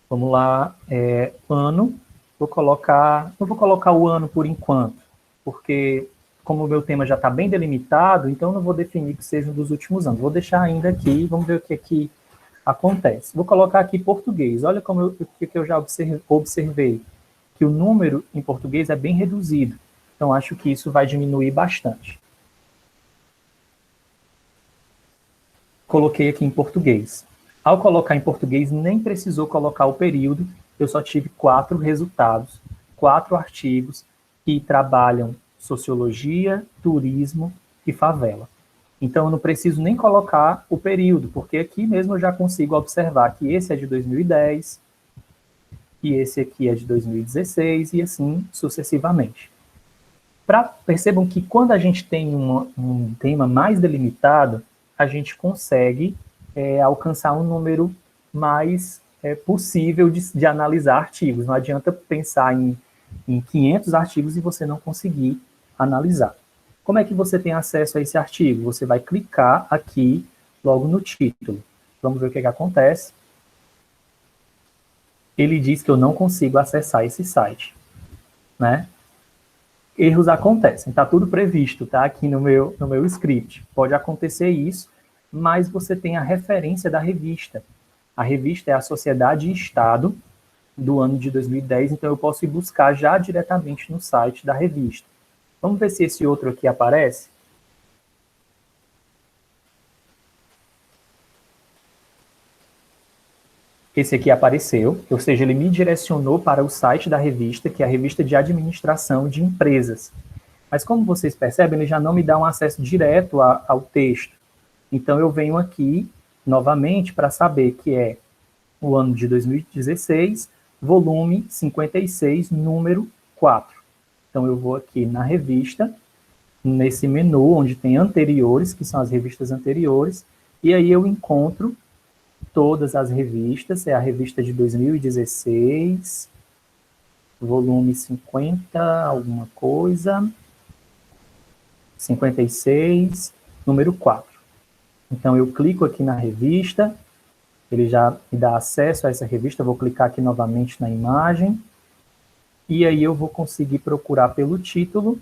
vamos lá, ano, não vou colocar o ano por enquanto, porque como o meu tema já está bem delimitado, então não vou definir que seja dos últimos anos, vou deixar ainda aqui, vamos ver o que aqui acontece. Vou colocar aqui português, olha como o que eu já observei, que o número em português é bem reduzido, então acho que isso vai diminuir bastante. Coloquei aqui em português. Ao colocar em português, nem precisou colocar o período, eu só tive 4 resultados, 4 artigos que trabalham sociologia, turismo e favela. Então, eu não preciso nem colocar o período, porque aqui mesmo eu já consigo observar que esse é de 2010, e esse aqui é de 2016, e assim sucessivamente. Percebam que quando a gente tem um tema mais delimitado, a gente consegue alcançar um número mais possível de analisar artigos. Não adianta pensar em 500 artigos e você não conseguir analisar. Como é que você tem acesso a esse artigo? Você vai clicar aqui logo no título. Vamos ver o que acontece. Ele diz que eu não consigo acessar esse site, né? Erros acontecem, está tudo previsto, tá? Aqui no meu script. Pode acontecer isso, mas você tem a referência da revista. A revista é a Sociedade e Estado, do ano de 2010, então eu posso ir buscar já diretamente no site da revista. Vamos ver se esse outro aqui aparece? Esse aqui apareceu, ou seja, ele me direcionou para o site da revista, que é a revista de administração de empresas. Mas como vocês percebem, ele já não me dá um acesso direto ao texto. Então eu venho aqui, novamente, para saber que é o ano de 2016, volume 56, número 4. Então eu vou aqui na revista, nesse menu onde tem anteriores, que são as revistas anteriores, e aí eu encontro todas as revistas, é a revista de 2016, volume 50, alguma coisa, 56, número 4. Então, eu clico aqui na revista, ele já me dá acesso a essa revista, vou clicar aqui novamente na imagem, e aí eu vou conseguir procurar pelo título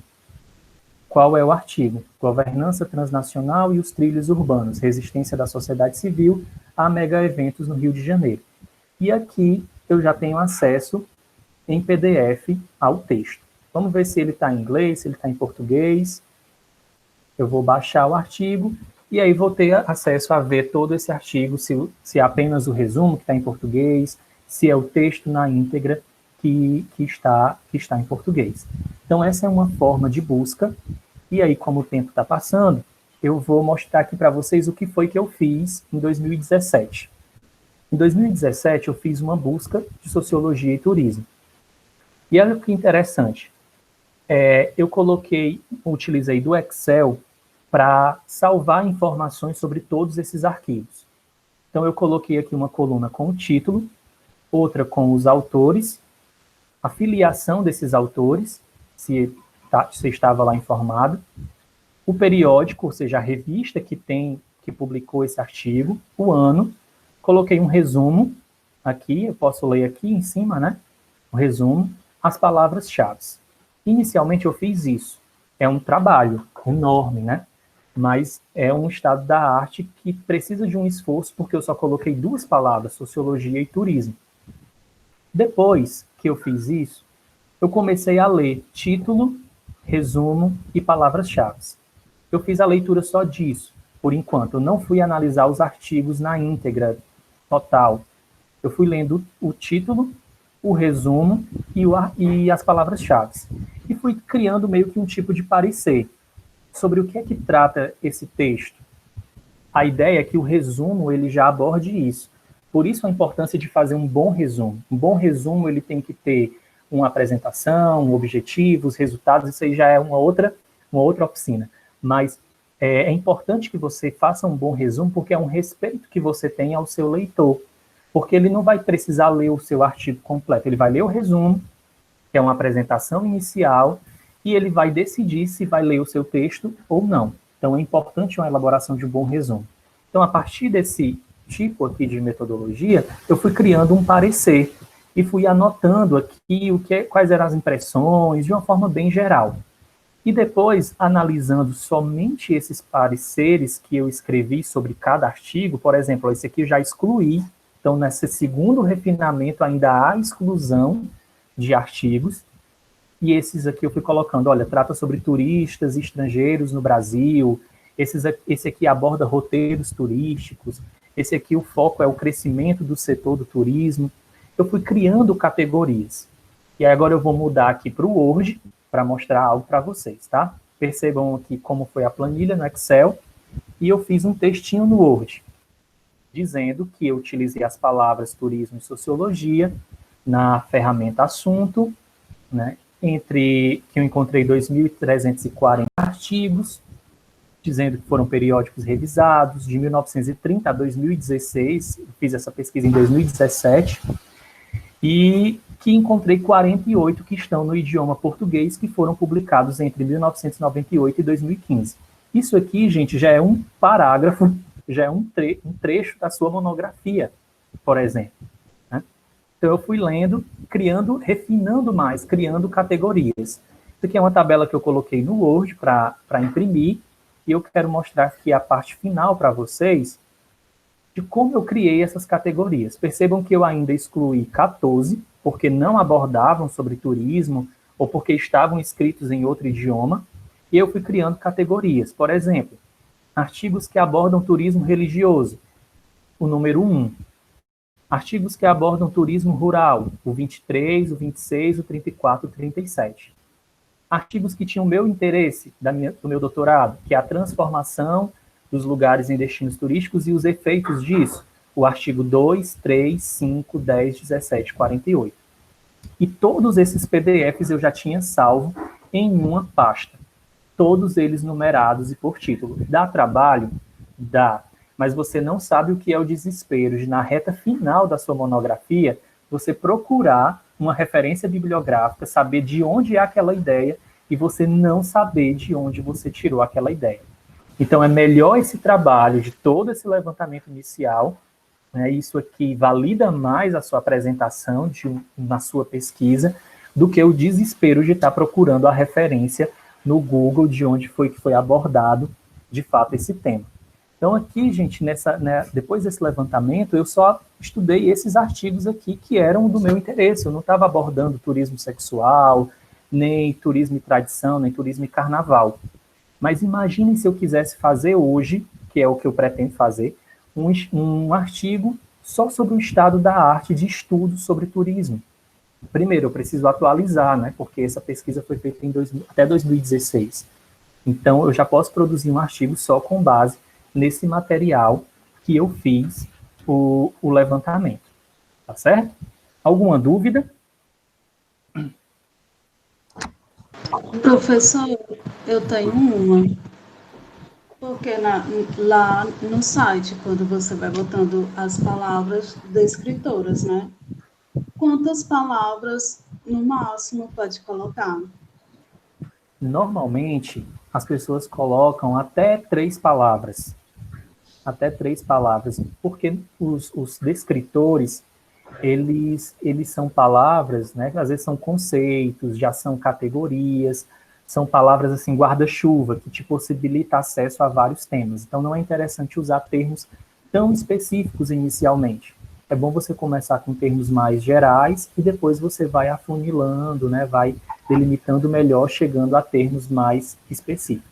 qual é o artigo. Governança transnacional e os trilhos urbanos, resistência da sociedade civil a mega-eventos no Rio de Janeiro. E aqui eu já tenho acesso em PDF ao texto. Vamos ver se ele está em inglês, se ele está em português. Eu vou baixar o artigo e aí vou ter acesso a ver todo esse artigo, se é apenas o resumo que está em português, se é o texto na íntegra que está em português. Então, essa é uma forma de busca. E aí, como o tempo está passando, eu vou mostrar aqui para vocês o que foi que eu fiz em 2017. Em 2017, eu fiz uma busca de sociologia e turismo. E olha que interessante. Eu utilizei do Excel para salvar informações sobre todos esses arquivos. Então, eu coloquei aqui uma coluna com o título, outra com os autores, a filiação desses autores, se estava lá informado, o periódico, ou seja, a revista que publicou esse artigo, o ano, coloquei um resumo aqui, eu posso ler aqui em cima, né? O resumo, as palavras-chave. Inicialmente eu fiz isso. É um trabalho enorme, né? Mas é um estado da arte que precisa de um esforço, porque eu só coloquei 2 palavras, sociologia e turismo. Depois que eu fiz isso, eu comecei a ler título, resumo e palavras-chave. Eu fiz a leitura só disso, por enquanto. Eu não fui analisar os artigos na íntegra, total. Eu fui lendo o título, o resumo e as palavras-chave. E fui criando meio que um tipo de parecer sobre o que é que trata esse texto. A ideia é que o resumo ele já aborde isso. Por isso a importância de fazer um bom resumo. Um bom resumo ele tem que ter uma apresentação, objetivos, resultados, isso aí já é uma outra oficina. Mas é importante que você faça um bom resumo, porque é um respeito que você tem ao seu leitor. Porque ele não vai precisar ler o seu artigo completo, ele vai ler o resumo, que é uma apresentação inicial, e ele vai decidir se vai ler o seu texto ou não. Então, é importante uma elaboração de um bom resumo. Então, a partir desse tipo aqui de metodologia, eu fui criando um parecer e fui anotando aqui quais eram as impressões, de uma forma bem geral. E depois, analisando somente esses pareceres que eu escrevi sobre cada artigo, por exemplo, esse aqui eu já excluí, então, nesse segundo refinamento, ainda há exclusão de artigos, e esses aqui eu fui colocando, olha, trata sobre turistas estrangeiros no Brasil, esse aqui aborda roteiros turísticos, esse aqui o foco é o crescimento do setor do turismo. Eu fui criando categorias. E agora eu vou mudar aqui para o Word, para mostrar algo para vocês, tá? Percebam aqui como foi a planilha no Excel, e eu fiz um textinho no Word, dizendo que eu utilizei as palavras turismo e sociologia na ferramenta assunto, né? Que eu encontrei 2.340 artigos, dizendo que foram periódicos revisados, de 1930 a 2016, eu fiz essa pesquisa em 2017, e que encontrei 48 que estão no idioma português, que foram publicados entre 1998 e 2015. Isso aqui, gente, já é um parágrafo, já é um trecho da sua monografia, por exemplo. Então, eu fui lendo, refinando mais, criando categorias. Isso aqui é uma tabela que eu coloquei no Word para imprimir, e eu quero mostrar aqui a parte final para vocês de como eu criei essas categorias. Percebam que eu ainda excluí 14, porque não abordavam sobre turismo, ou porque estavam escritos em outro idioma, e eu fui criando categorias. Por exemplo, artigos que abordam turismo religioso, o número 1. Artigos que abordam turismo rural, o 23, o 26, o 34, o 37. Artigos que tinham meu interesse do meu doutorado, que é a transformação dos lugares em destinos turísticos e os efeitos disso, o artigo 2, 3, 5, 10, 17, 48. E todos esses PDFs eu já tinha salvo em uma pasta, todos eles numerados e por título. Dá trabalho? Dá. Mas você não sabe o que é o desespero de, na reta final da sua monografia, você procurar uma referência bibliográfica, saber de onde é aquela ideia e você não saber de onde você tirou aquela ideia. Então, é melhor esse trabalho de todo esse levantamento inicial, né, isso aqui valida mais a sua apresentação na sua pesquisa, do que o desespero de estar procurando a referência no Google de onde foi que foi abordado, de fato, esse tema. Então, aqui, gente, depois desse levantamento, eu só estudei esses artigos aqui que eram do meu interesse. Eu não estava abordando turismo sexual, nem turismo e tradição, nem turismo e carnaval. Mas imaginem se eu quisesse fazer hoje, que é o que eu pretendo fazer, um artigo só sobre o estado da arte de estudo sobre turismo. Primeiro, eu preciso atualizar, né, porque essa pesquisa foi feita até 2016. Então, eu já posso produzir um artigo só com base nesse material que eu fiz o levantamento. Tá certo? Alguma dúvida? Professor, eu tenho uma. Porque lá no site, quando você vai botando as palavras descritoras, né? Quantas palavras, no máximo, pode colocar? Normalmente, as pessoas colocam até 3 palavras. Até 3 palavras, porque os descritores, eles são palavras, né, às vezes são conceitos, já são categorias, são palavras assim, guarda-chuva, que te possibilita acesso a vários temas. Então, não é interessante usar termos tão específicos inicialmente. É bom você começar com termos mais gerais e depois você vai afunilando, né, vai delimitando melhor, chegando a termos mais específicos.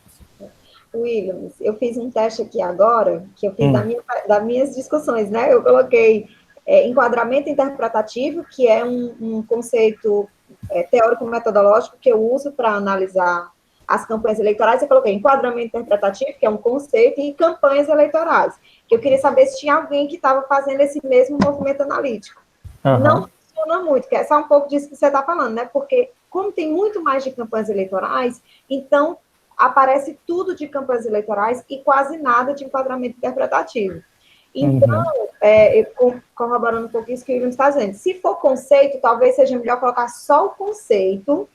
Williams, eu fiz um teste aqui agora, que eu fiz Hum, das minhas discussões, né? Eu coloquei enquadramento interpretativo, que é um conceito teórico-metodológico que eu uso para analisar as campanhas eleitorais. Eu coloquei enquadramento interpretativo, que é um conceito, e campanhas eleitorais, que eu queria saber se tinha alguém que estava fazendo esse mesmo movimento analítico. Não aham, funciona muito, que é só um pouco disso que você está falando, né? Porque, como tem muito mais de campanhas eleitorais, então aparece tudo de campanhas eleitorais e quase nada de enquadramento interpretativo. Então, uhum. corroborando um pouco isso que o William está dizendo, se for conceito, talvez seja melhor colocar só o conceito,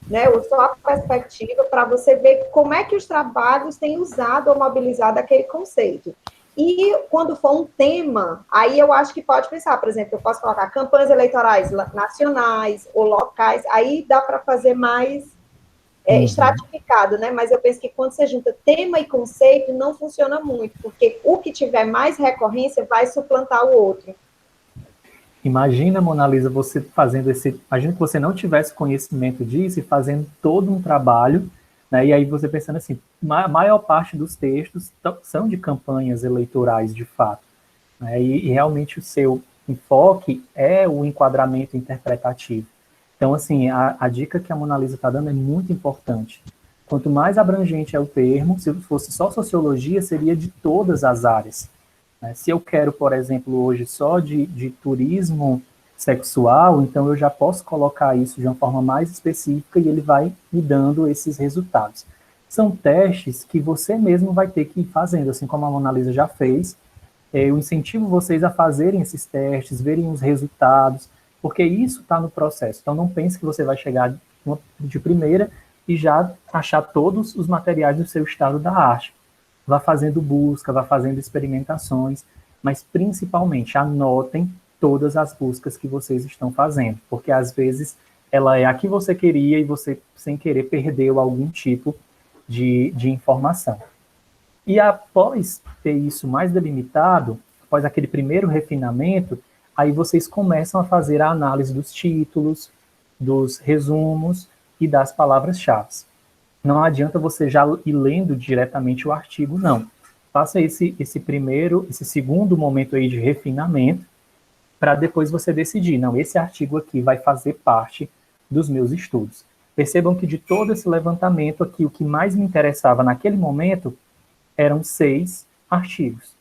né, ou só a perspectiva, para você ver como é que os trabalhos têm usado ou mobilizado aquele conceito. E quando for um tema, aí eu acho que pode pensar, por exemplo, eu posso colocar campanhas eleitorais nacionais ou locais, aí dá para fazer mais Uhum. estratificado, né? Mas eu penso que quando você junta tema e conceito, não funciona muito, porque o que tiver mais recorrência vai suplantar o outro. Imagina, Mona Lisa, você fazendo esse. Imagina que você não tivesse conhecimento disso e fazendo todo um trabalho, né? E aí você pensando assim, a maior parte dos textos são de campanhas eleitorais, de fato, né? E realmente o seu enfoque é o enquadramento interpretativo. Então, assim, a dica que a Mona Lisa está dando é muito importante. Quanto mais abrangente é o termo, se fosse só sociologia, seria de todas as áreas. Né? Se eu quero, por exemplo, hoje só de turismo sexual, então eu já posso colocar isso de uma forma mais específica e ele vai me dando esses resultados. São testes que você mesmo vai ter que ir fazendo, assim como a Mona Lisa já fez. Eu incentivo vocês a fazerem esses testes, verem os resultados, porque isso está no processo. Então não pense que você vai chegar de primeira e já achar todos os materiais do seu estado da arte. Vá fazendo busca, vá fazendo experimentações, mas principalmente anotem todas as buscas que vocês estão fazendo, porque às vezes ela é a que você queria e você, sem querer, perdeu algum tipo de informação. E após ter isso mais delimitado, após aquele primeiro refinamento, aí vocês começam a fazer a análise dos títulos, dos resumos e das palavras-chave. Não adianta você já ir lendo diretamente o artigo, não. Faça esse segundo momento aí de refinamento, para depois você decidir, não, esse artigo aqui vai fazer parte dos meus estudos. Percebam que de todo esse levantamento aqui, o que mais me interessava naquele momento eram 6 artigos.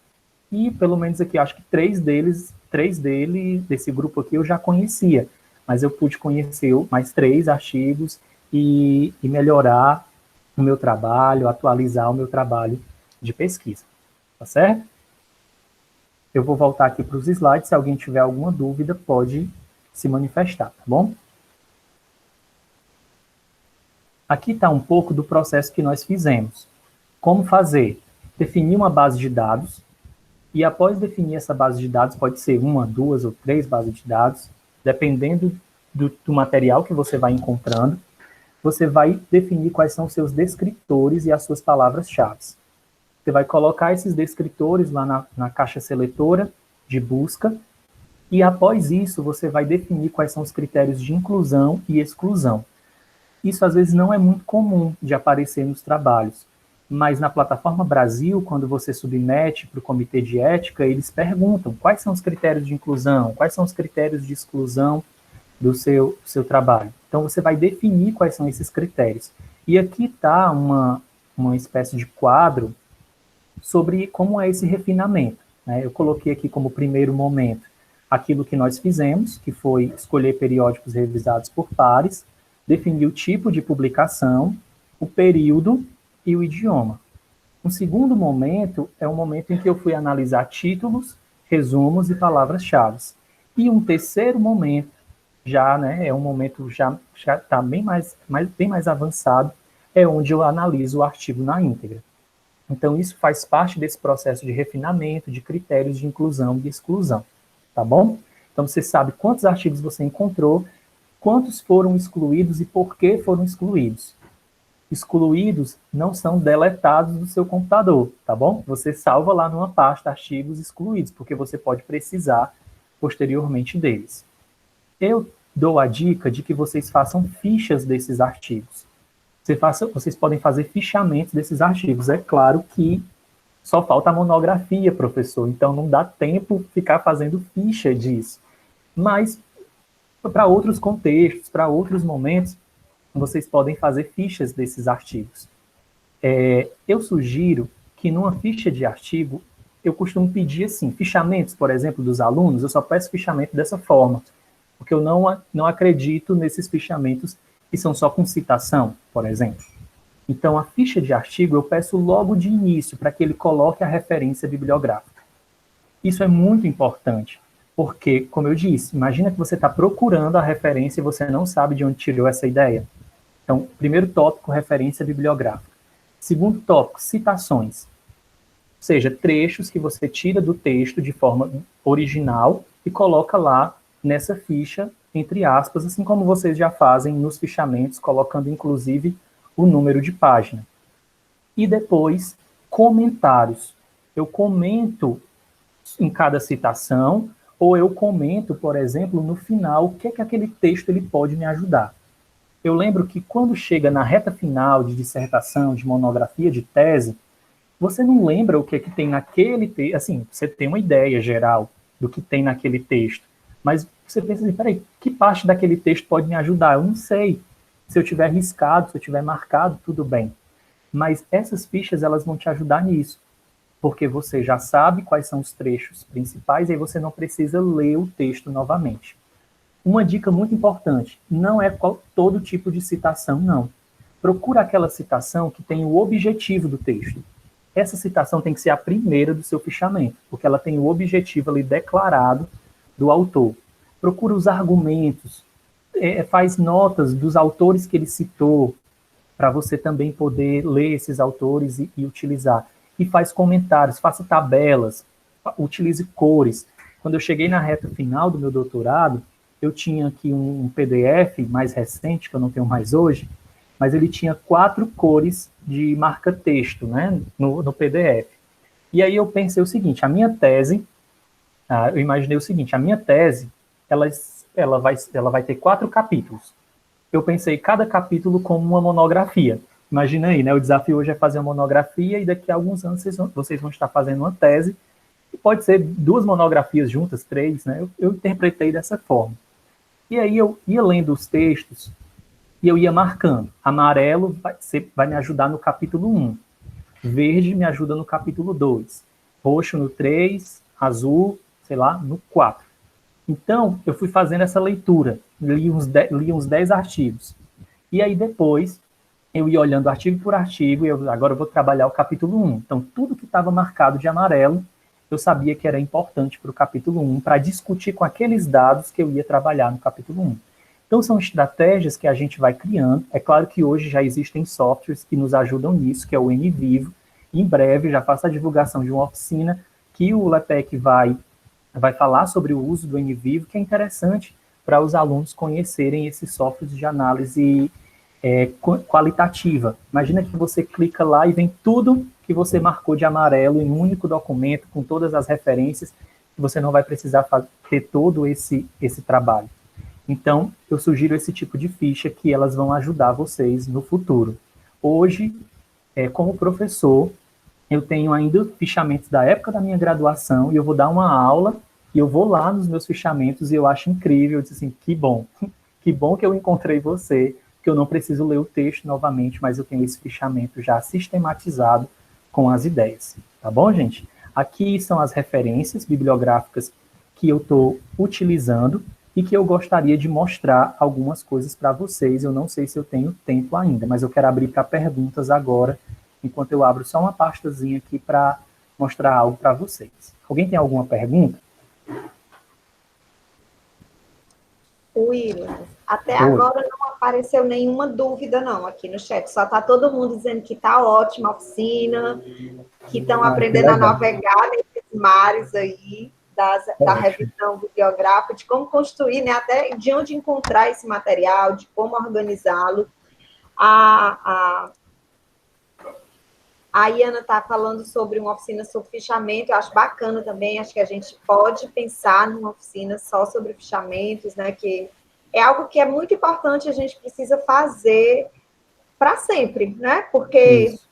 E pelo menos aqui, acho que três desse grupo aqui eu já conhecia, mas eu pude conhecer mais 3 artigos e melhorar o meu trabalho, atualizar o meu trabalho de pesquisa. Tá certo? Eu vou voltar aqui para os slides. Se alguém tiver alguma dúvida, pode se manifestar, tá bom? Aqui está um pouco do processo que nós fizemos. Como fazer? Definir uma base de dados, e após definir essa base de dados, pode ser 1, 2 ou 3 bases de dados, dependendo do material que você vai encontrando, você vai definir quais são os seus descritores e as suas palavras-chave. Você vai colocar esses descritores lá na caixa seletora de busca, e após isso você vai definir quais são os critérios de inclusão e exclusão. Isso às vezes não é muito comum de aparecer nos trabalhos, mas na plataforma Brasil, quando você submete para o comitê de ética, eles perguntam quais são os critérios de inclusão, quais são os critérios de exclusão do seu trabalho. Então você vai definir quais são esses critérios. E aqui está uma espécie de quadro sobre como é esse refinamento. Né? Eu coloquei aqui como primeiro momento aquilo que nós fizemos, que foi escolher periódicos revisados por pares, definir o tipo de publicação, o período e o idioma. Um segundo momento é o momento em que eu fui analisar títulos, resumos e palavras-chave. E um terceiro momento, já, né, é um momento já está bem mais avançado, é onde eu analiso o artigo na íntegra. Então, isso faz parte desse processo de refinamento, de critérios de inclusão e exclusão, tá bom? Então, você sabe quantos artigos você encontrou, quantos foram excluídos e por que foram excluídos. Excluídos não são deletados do seu computador, tá bom? Você salva lá numa pasta artigos excluídos, porque você pode precisar posteriormente deles. Eu dou a dica de que vocês façam fichas desses artigos. vocês podem fazer fichamentos desses artigos. É claro que só falta a monografia, professor, então não dá tempo ficar fazendo ficha disso. Mas, para outros contextos, para outros momentos, vocês podem fazer fichas desses artigos. Eu sugiro que numa ficha de artigo, eu costumo pedir assim, fichamentos, por exemplo, dos alunos, eu só peço fichamento dessa forma, porque eu não acredito nesses fichamentos que são só com citação, por exemplo. Então, a ficha de artigo eu peço logo de início, para que ele coloque a referência bibliográfica. Isso é muito importante, porque, como eu disse, imagina que você está procurando a referência e você não sabe de onde tirou essa ideia. Então, primeiro tópico, referência bibliográfica. Segundo tópico, citações. Ou seja, trechos que você tira do texto de forma original e coloca lá nessa ficha, entre aspas, assim como vocês já fazem nos fichamentos, colocando inclusive o número de página. E depois, comentários. Eu comento em cada citação, ou eu comento, por exemplo, no final, o que é que aquele texto ele pode me ajudar. Eu lembro que quando chega na reta final de dissertação, de monografia, de tese, você não lembra o que é que tem naquele texto, assim, você tem uma ideia geral do que tem naquele texto, mas você pensa assim, peraí, que parte daquele texto pode me ajudar? Eu não sei. Se eu tiver riscado, se eu tiver marcado, tudo bem. Mas essas fichas, elas vão te ajudar nisso, porque você já sabe quais são os trechos principais e aí você não precisa ler o texto novamente. Uma dica muito importante, não é todo tipo de citação, não. Procura aquela citação que tem o objetivo do texto. Essa citação tem que ser a primeira do seu fichamento, porque ela tem o objetivo ali declarado do autor. Procura os argumentos, faz notas dos autores que ele citou, para você também poder ler esses autores e utilizar. E faz comentários, faça tabelas, utilize cores. Quando eu cheguei na reta final do meu doutorado, eu tinha aqui um PDF mais recente, que eu não tenho mais hoje, mas ele tinha 4 cores de marca-texto, né, no PDF. E aí eu pensei o seguinte, a minha tese, eu imaginei o seguinte, a minha tese, ela vai ter 4 capítulos. Eu pensei cada capítulo como uma monografia. Imagina aí, né, o desafio hoje é fazer uma monografia e daqui a alguns anos vocês vão estar fazendo uma tese, e pode ser 2 monografias juntas, 3, né, eu interpretei dessa forma. E aí eu ia lendo os textos e eu ia marcando. Amarelo vai me ajudar no capítulo 1. Verde me ajuda no capítulo 2. Roxo no 3. Azul, sei lá, no 4. Então, eu fui fazendo essa leitura. Li uns 10 artigos. E aí depois, eu ia olhando artigo por artigo e agora eu vou trabalhar o capítulo 1. Então, tudo que estava marcado de amarelo, eu sabia que era importante para o capítulo 1, para discutir com aqueles dados que eu ia trabalhar no capítulo 1. Então, são estratégias que a gente vai criando. É claro que hoje já existem softwares que nos ajudam nisso, que é o NVivo. Em breve, já faço a divulgação de uma oficina que o LEPEC vai falar sobre o uso do NVivo, que é interessante para os alunos conhecerem esses softwares de análise qualitativa. Imagina que você clica lá e vem tudo que você marcou de amarelo em um único documento, com todas as referências, que você não vai precisar ter todo esse trabalho. Então, eu sugiro esse tipo de ficha que elas vão ajudar vocês no futuro. Hoje, como professor, eu tenho ainda fichamentos da época da minha graduação e eu vou dar uma aula e eu vou lá nos meus fichamentos e eu acho incrível, eu disse assim, que bom que eu encontrei você, que eu não preciso ler o texto novamente, mas eu tenho esse fichamento já sistematizado com as ideias. Tá bom, gente? Aqui são as referências bibliográficas que eu estou utilizando e que eu gostaria de mostrar algumas coisas para vocês. Eu não sei se eu tenho tempo ainda, mas eu quero abrir para perguntas agora, enquanto eu abro só uma pastazinha aqui para mostrar algo para vocês. Alguém tem alguma pergunta? William, até agora não apareceu nenhuma dúvida não aqui no chat, só está todo mundo dizendo que está ótima a oficina, que estão aprendendo a navegar nesses mares aí, da revisão bibliográfica, de como construir, né, até de onde encontrar esse material, de como organizá-lo. A Iana está falando sobre uma oficina sobre fichamento, eu acho bacana também, acho que a gente pode pensar numa oficina só sobre fichamentos, né, que é algo que é muito importante, a gente precisa fazer para sempre, né? Porque Isso.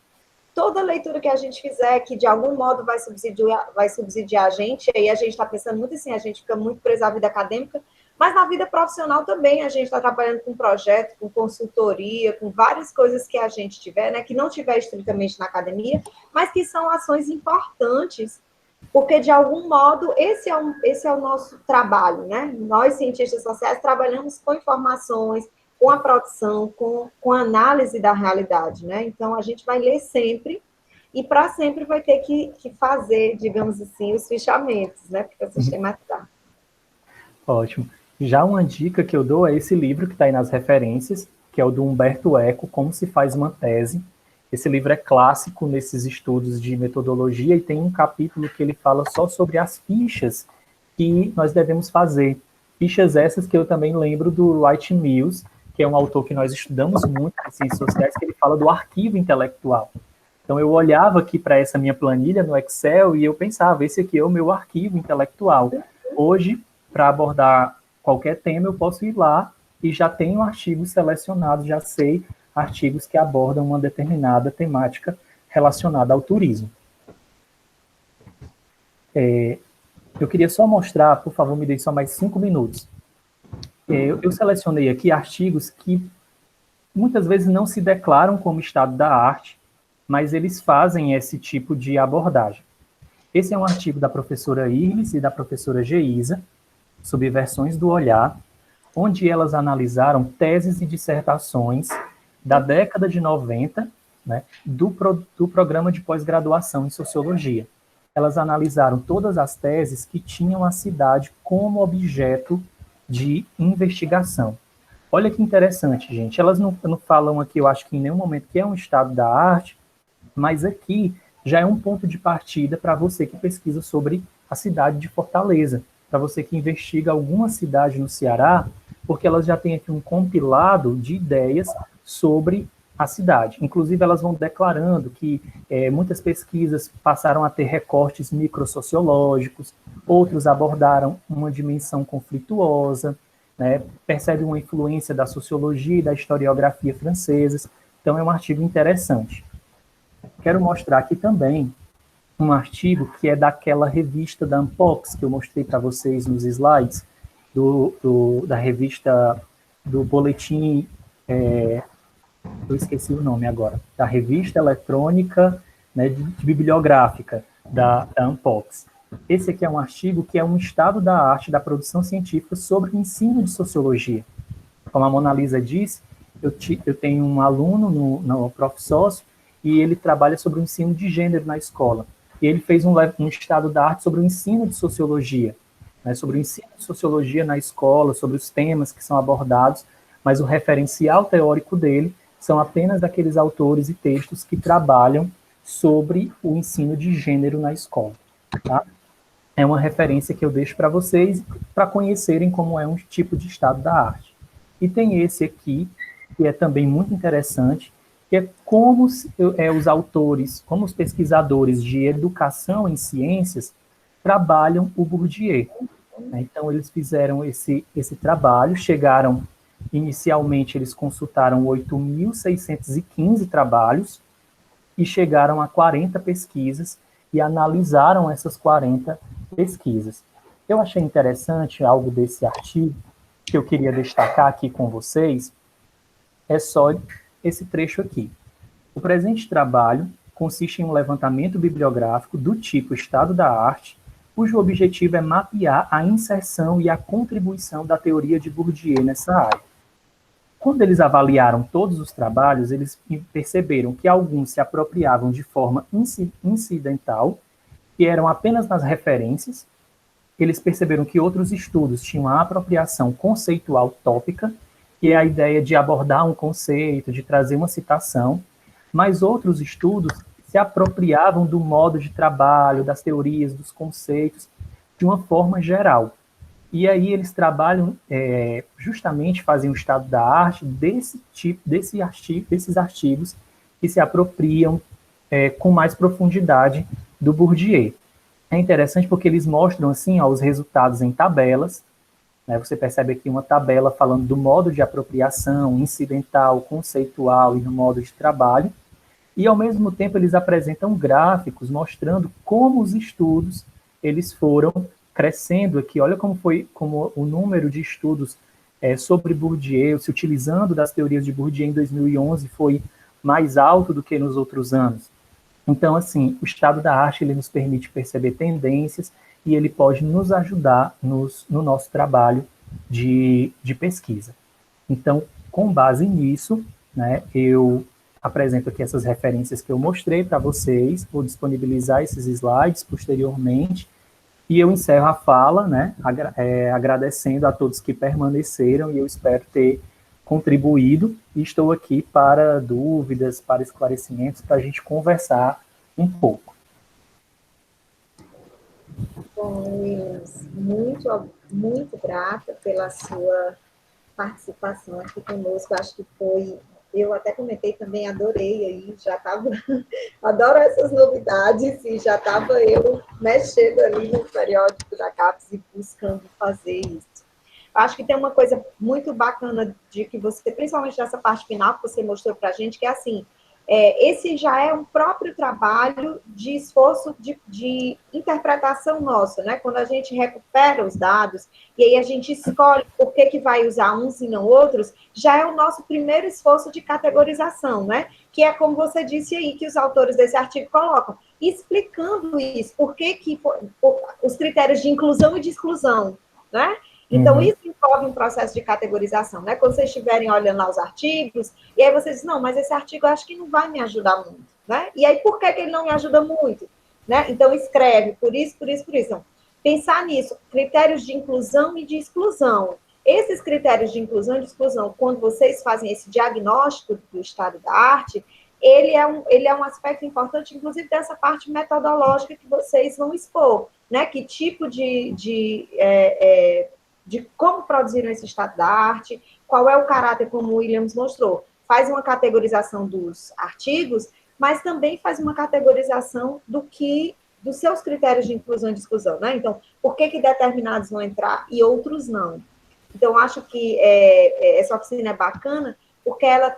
toda leitura que a gente fizer, que de algum modo vai subsidiar a gente, aí a gente está pensando muito assim, a gente fica muito preso à vida acadêmica, mas na vida profissional também a gente está trabalhando com projeto, com consultoria, com várias coisas que a gente tiver, né, que não tiver estritamente na academia, mas que são ações importantes, porque de algum modo esse é o nosso trabalho, né? Nós, cientistas sociais, trabalhamos com informações, com a produção, com a análise da realidade, né? Então, a gente vai ler sempre e para sempre vai ter que fazer, digamos assim, os fichamentos, né? Para sistematizar. Ótimo. Já uma dica que eu dou é esse livro que está aí nas referências, que é o do Humberto Eco, Como se faz uma tese. Esse livro é clássico nesses estudos de metodologia e tem um capítulo que ele fala só sobre as fichas que nós devemos fazer. Fichas essas que eu também lembro do Wright Mills, que é um autor que nós estudamos muito em ciências sociais, que ele fala do arquivo intelectual. Então eu olhava aqui para essa minha planilha no Excel e eu pensava, esse aqui é o meu arquivo intelectual. Hoje, para abordar qualquer tema, eu posso ir lá e já tenho artigos selecionados, já sei artigos que abordam uma determinada temática relacionada ao turismo. Eu queria só mostrar, por favor, me dê só mais 5 minutos. Eu selecionei aqui artigos que muitas vezes não se declaram como estado da arte, mas eles fazem esse tipo de abordagem. Esse é um artigo da professora Irlis e da professora Geisa, Subversões do Olhar, onde elas analisaram teses e dissertações da década de 90, né, do programa de pós-graduação em Sociologia. Elas analisaram todas as teses que tinham a cidade como objeto de investigação. Olha que interessante, gente. Elas não falam aqui, eu acho que em nenhum momento, que é um estado da arte, mas aqui já é um ponto de partida para você que pesquisa sobre a cidade de Fortaleza, para você que investiga alguma cidade no Ceará, porque elas já têm aqui um compilado de ideias sobre a cidade. Inclusive, elas vão declarando que muitas pesquisas passaram a ter recortes microsociológicos, outros abordaram uma dimensão conflituosa, né, percebe uma influência da sociologia e da historiografia francesas. Então, é um artigo interessante. Quero mostrar aqui também um artigo que é daquela revista da Unpox, que eu mostrei para vocês nos slides, da revista, do boletim, eu esqueci o nome agora, da revista eletrônica, né, bibliográfica da Unpox. Esse aqui é um artigo que é um estado da arte da produção científica sobre o ensino de sociologia. Como a Mona Lisa disse, eu tenho um aluno no Prof. Sócio, e ele trabalha sobre o ensino de gênero na escola. E ele fez um estado da arte sobre o ensino de sociologia, né, sobre o ensino de sociologia na escola, sobre os temas que são abordados, mas o referencial teórico dele são apenas aqueles autores e textos que trabalham sobre o ensino de gênero na escola. Tá? É uma referência que eu deixo para vocês, para conhecerem como é um tipo de estado da arte. E tem esse aqui, que é também muito interessante, que é como os autores, como os pesquisadores de educação em ciências trabalham o Bourdieu. Então, eles fizeram esse trabalho, inicialmente, eles consultaram 8.615 trabalhos e chegaram a 40 pesquisas e analisaram essas 40 pesquisas. Eu achei interessante algo desse artigo, que eu queria destacar aqui com vocês, é só esse trecho aqui. O presente trabalho consiste em um levantamento bibliográfico do tipo Estado da Arte, cujo objetivo é mapear a inserção e a contribuição da teoria de Bourdieu nessa área. Quando eles avaliaram todos os trabalhos, eles perceberam que alguns se apropriavam de forma incidental, que eram apenas nas referências. Eles perceberam que outros estudos tinham a apropriação conceitual tópica, que é a ideia de abordar um conceito, de trazer uma citação, mas outros estudos se apropriavam do modo de trabalho, das teorias, dos conceitos, de uma forma geral. E aí eles trabalham, justamente fazem o estado da arte desses artigos que se apropriam com mais profundidade do Bourdieu. É interessante porque eles mostram assim, os resultados em tabelas, né? Você percebe aqui uma tabela falando do modo de apropriação, incidental, conceitual e no modo de trabalho, e ao mesmo tempo eles apresentam gráficos mostrando como os estudos eles foram crescendo aqui. Olha como o número de estudos sobre Bourdieu, se utilizando das teorias de Bourdieu em 2011 foi mais alto do que nos outros anos. Então, assim, o estado da arte ele nos permite perceber tendências e ele pode nos ajudar no nosso trabalho de pesquisa. Então, com base nisso, né, eu apresento aqui essas referências que eu mostrei para vocês, vou disponibilizar esses slides posteriormente, e eu encerro a fala, né, agradecendo a todos que permaneceram, e eu espero ter contribuído, e estou aqui para dúvidas, para esclarecimentos, para a gente conversar um pouco. Bom, Williams, muito grata pela sua participação aqui conosco. Acho que foi, eu até comentei também, adorei aí, já estava, adoro essas novidades, e já estava eu mexendo ali no periódico da CAPES e buscando fazer isso. Acho que tem uma coisa muito bacana de que você, principalmente nessa parte final que você mostrou para a gente, que é assim, esse já é um próprio trabalho de esforço de interpretação nossa, né? Quando a gente recupera os dados e aí a gente escolhe por que vai usar uns e não outros, já é o nosso primeiro esforço de categorização, né? Que é como você disse aí, que os autores desse artigo colocam, explicando isso, por que os critérios de inclusão e de exclusão, né? Então, isso envolve um processo de categorização, né? Quando vocês estiverem olhando lá os artigos, e aí você diz, não, mas esse artigo eu acho que não vai me ajudar muito, né? E aí, por que ele não me ajuda muito? Né? Então, escreve, por isso, por isso, por isso. Então, pensar nisso, critérios de inclusão e de exclusão. Esses critérios de inclusão e de exclusão, quando vocês fazem esse diagnóstico do estado da arte, ele é um aspecto importante, inclusive, dessa parte metodológica que vocês vão expor, né? Que tipo de como produziram esse estado da arte, qual é o caráter, como o Williams mostrou. Faz uma categorização dos artigos, mas também faz uma categorização dos seus critérios de inclusão e de exclusão, né? Então, por que determinados vão entrar e outros não? Então, acho que essa oficina é bacana, porque ela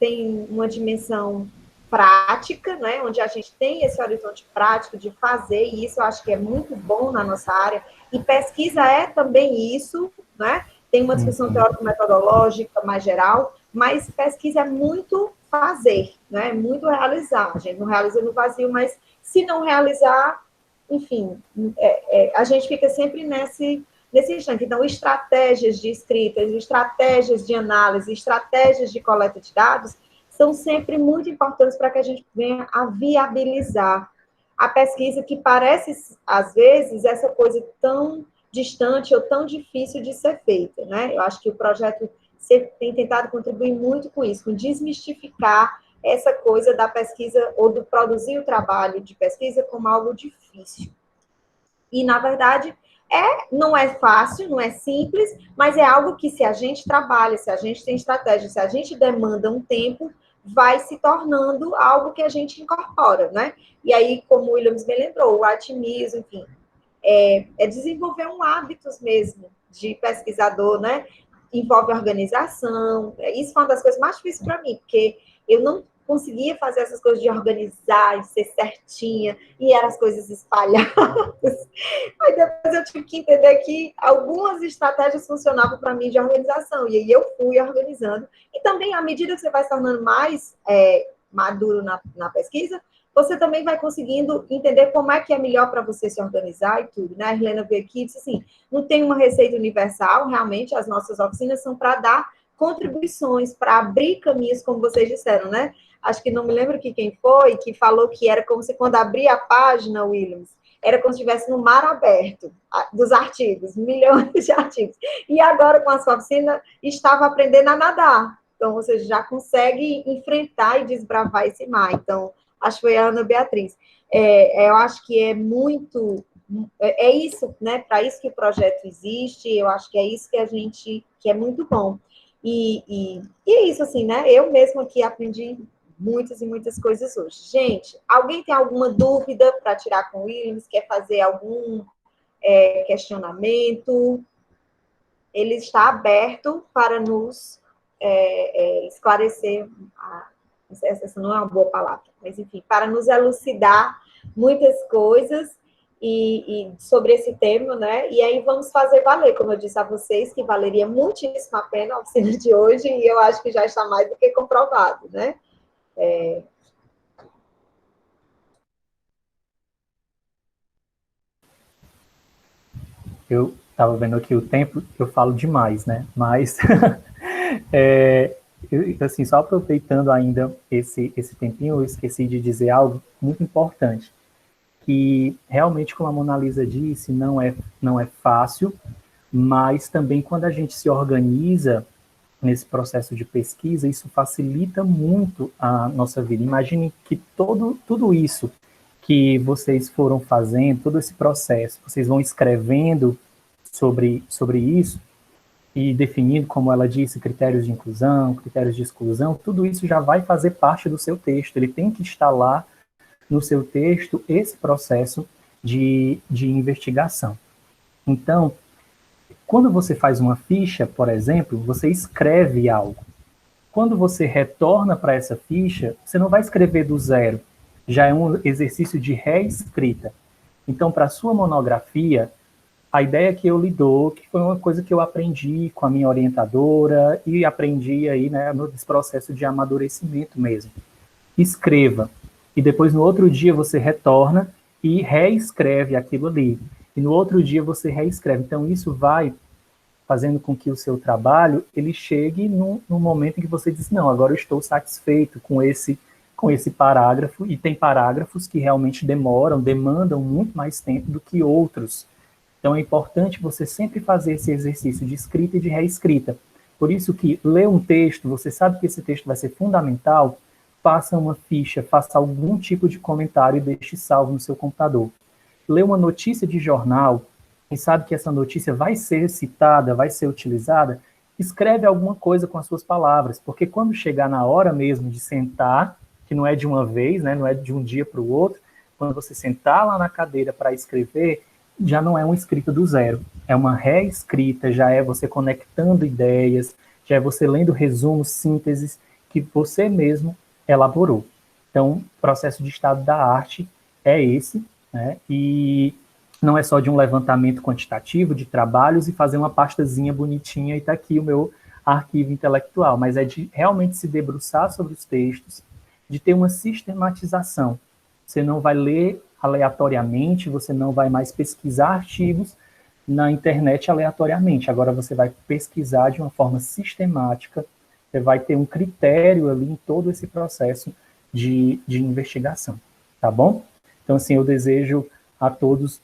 tem uma dimensão prática, né, onde a gente tem esse horizonte prático de fazer, e isso eu acho que é muito bom na nossa área, e pesquisa é também isso, né, tem uma discussão teórico-metodológica mais geral, mas pesquisa é muito fazer, né, muito realizar, a gente não realiza no vazio, mas se não realizar, enfim, a gente fica sempre nesse instante. Então, estratégias de escrita, estratégias de análise, estratégias de coleta de dados, são sempre muito importantes para que a gente venha a viabilizar a pesquisa, que parece, às vezes, essa coisa tão distante ou tão difícil de ser feita, né? Eu acho que o projeto tem tentado contribuir muito com isso, com desmistificar essa coisa da pesquisa ou do produzir o trabalho de pesquisa como algo difícil. E, na verdade, não é fácil, não é simples, mas é algo que, se a gente trabalha, se a gente tem estratégia, se a gente demanda um tempo, vai se tornando algo que a gente incorpora, né? E aí, como o Williams me lembrou, o atimismo, enfim, desenvolver um hábitos mesmo de pesquisador, né? Envolve organização. Isso foi uma das coisas mais difíceis para mim, porque eu não conseguia fazer essas coisas de organizar, de ser certinha, e eram as coisas espalhadas. Aí depois eu tive que entender que algumas estratégias funcionavam para mim de organização, e aí eu fui organizando. E também, à medida que você vai se tornando mais maduro na pesquisa, você também vai conseguindo entender como é que é melhor para você se organizar e tudo, né? A Helena veio aqui e disse assim, não tem uma receita universal, realmente as nossas oficinas são para dar contribuições, para abrir caminhos, como vocês disseram, né? Acho que não me lembro quem foi, que falou que era como se quando abria a página, Williams, era como se estivesse no mar aberto dos artigos, milhões de artigos. E agora, com a sua oficina, estava aprendendo a nadar. Então, você já consegue enfrentar e desbravar esse mar. Então, acho que foi a Ana Beatriz. Eu acho que é muito... É isso, né? Para isso que o projeto existe, eu acho que é isso que é muito bom. E é isso, assim, né? Eu mesma aqui aprendi muitas e muitas coisas hoje. Gente, alguém tem alguma dúvida para tirar com o Williams? Quer fazer algum questionamento? ele está aberto para nos esclarecer, essa não é uma boa palavra, mas enfim, para nos elucidar muitas coisas e sobre esse tema, né? E aí vamos fazer valer, como eu disse a vocês, que valeria muitíssimo a pena a oficina de hoje, e eu acho que já está mais do que comprovado, né? Eu estava vendo aqui o tempo, eu falo demais, né? Mas, é, assim, só aproveitando ainda esse tempinho, eu esqueci de dizer algo muito importante, que realmente, como a Mona Lisa disse, não é fácil, mas também quando a gente se organiza nesse processo de pesquisa, isso facilita muito a nossa vida. Imagine que tudo isso que vocês foram fazendo, todo esse processo, vocês vão escrevendo sobre isso e definindo, como ela disse, critérios de inclusão, critérios de exclusão, tudo isso já vai fazer parte do seu texto. Ele tem que estar lá no seu texto esse processo de investigação. Então, quando você faz uma ficha, por exemplo, você escreve algo. Quando você retorna para essa ficha, você não vai escrever do zero. Já é um exercício de reescrita. Então, para a sua monografia, a ideia que eu lhe dou, que foi uma coisa que eu aprendi com a minha orientadora e aprendi aí, né, nesse processo de amadurecimento mesmo. Escreva. E depois, no outro dia, você retorna e reescreve aquilo ali. E no outro dia, você reescreve. Então, isso vai fazendo com que o seu trabalho ele chegue num momento em que você diz, não, agora eu estou satisfeito com esse parágrafo, e tem parágrafos que realmente demandam muito mais tempo do que outros. Então é importante você sempre fazer esse exercício de escrita e de reescrita. Por isso que ler um texto, você sabe que esse texto vai ser fundamental, faça uma ficha, faça algum tipo de comentário e deixe salvo no seu computador. Ler uma notícia de jornal, e sabe que essa notícia vai ser citada, vai ser utilizada, escreve alguma coisa com as suas palavras, porque quando chegar na hora mesmo de sentar, que não é de uma vez, né, não é de um dia para o outro, quando você sentar lá na cadeira para escrever, já não é uma escrita do zero, é uma reescrita, já é você conectando ideias, já é você lendo resumos, sínteses que você mesmo elaborou. Então, o processo de estado da arte é esse, né? E não é só de um levantamento quantitativo de trabalhos e fazer uma pastazinha bonitinha e tá aqui o meu arquivo intelectual, mas é de realmente se debruçar sobre os textos, de ter uma sistematização. Você não vai ler aleatoriamente, você não vai mais pesquisar artigos na internet aleatoriamente. Agora você vai pesquisar de uma forma sistemática, você vai ter um critério ali em todo esse processo de investigação, tá bom? Então, assim, eu desejo a todos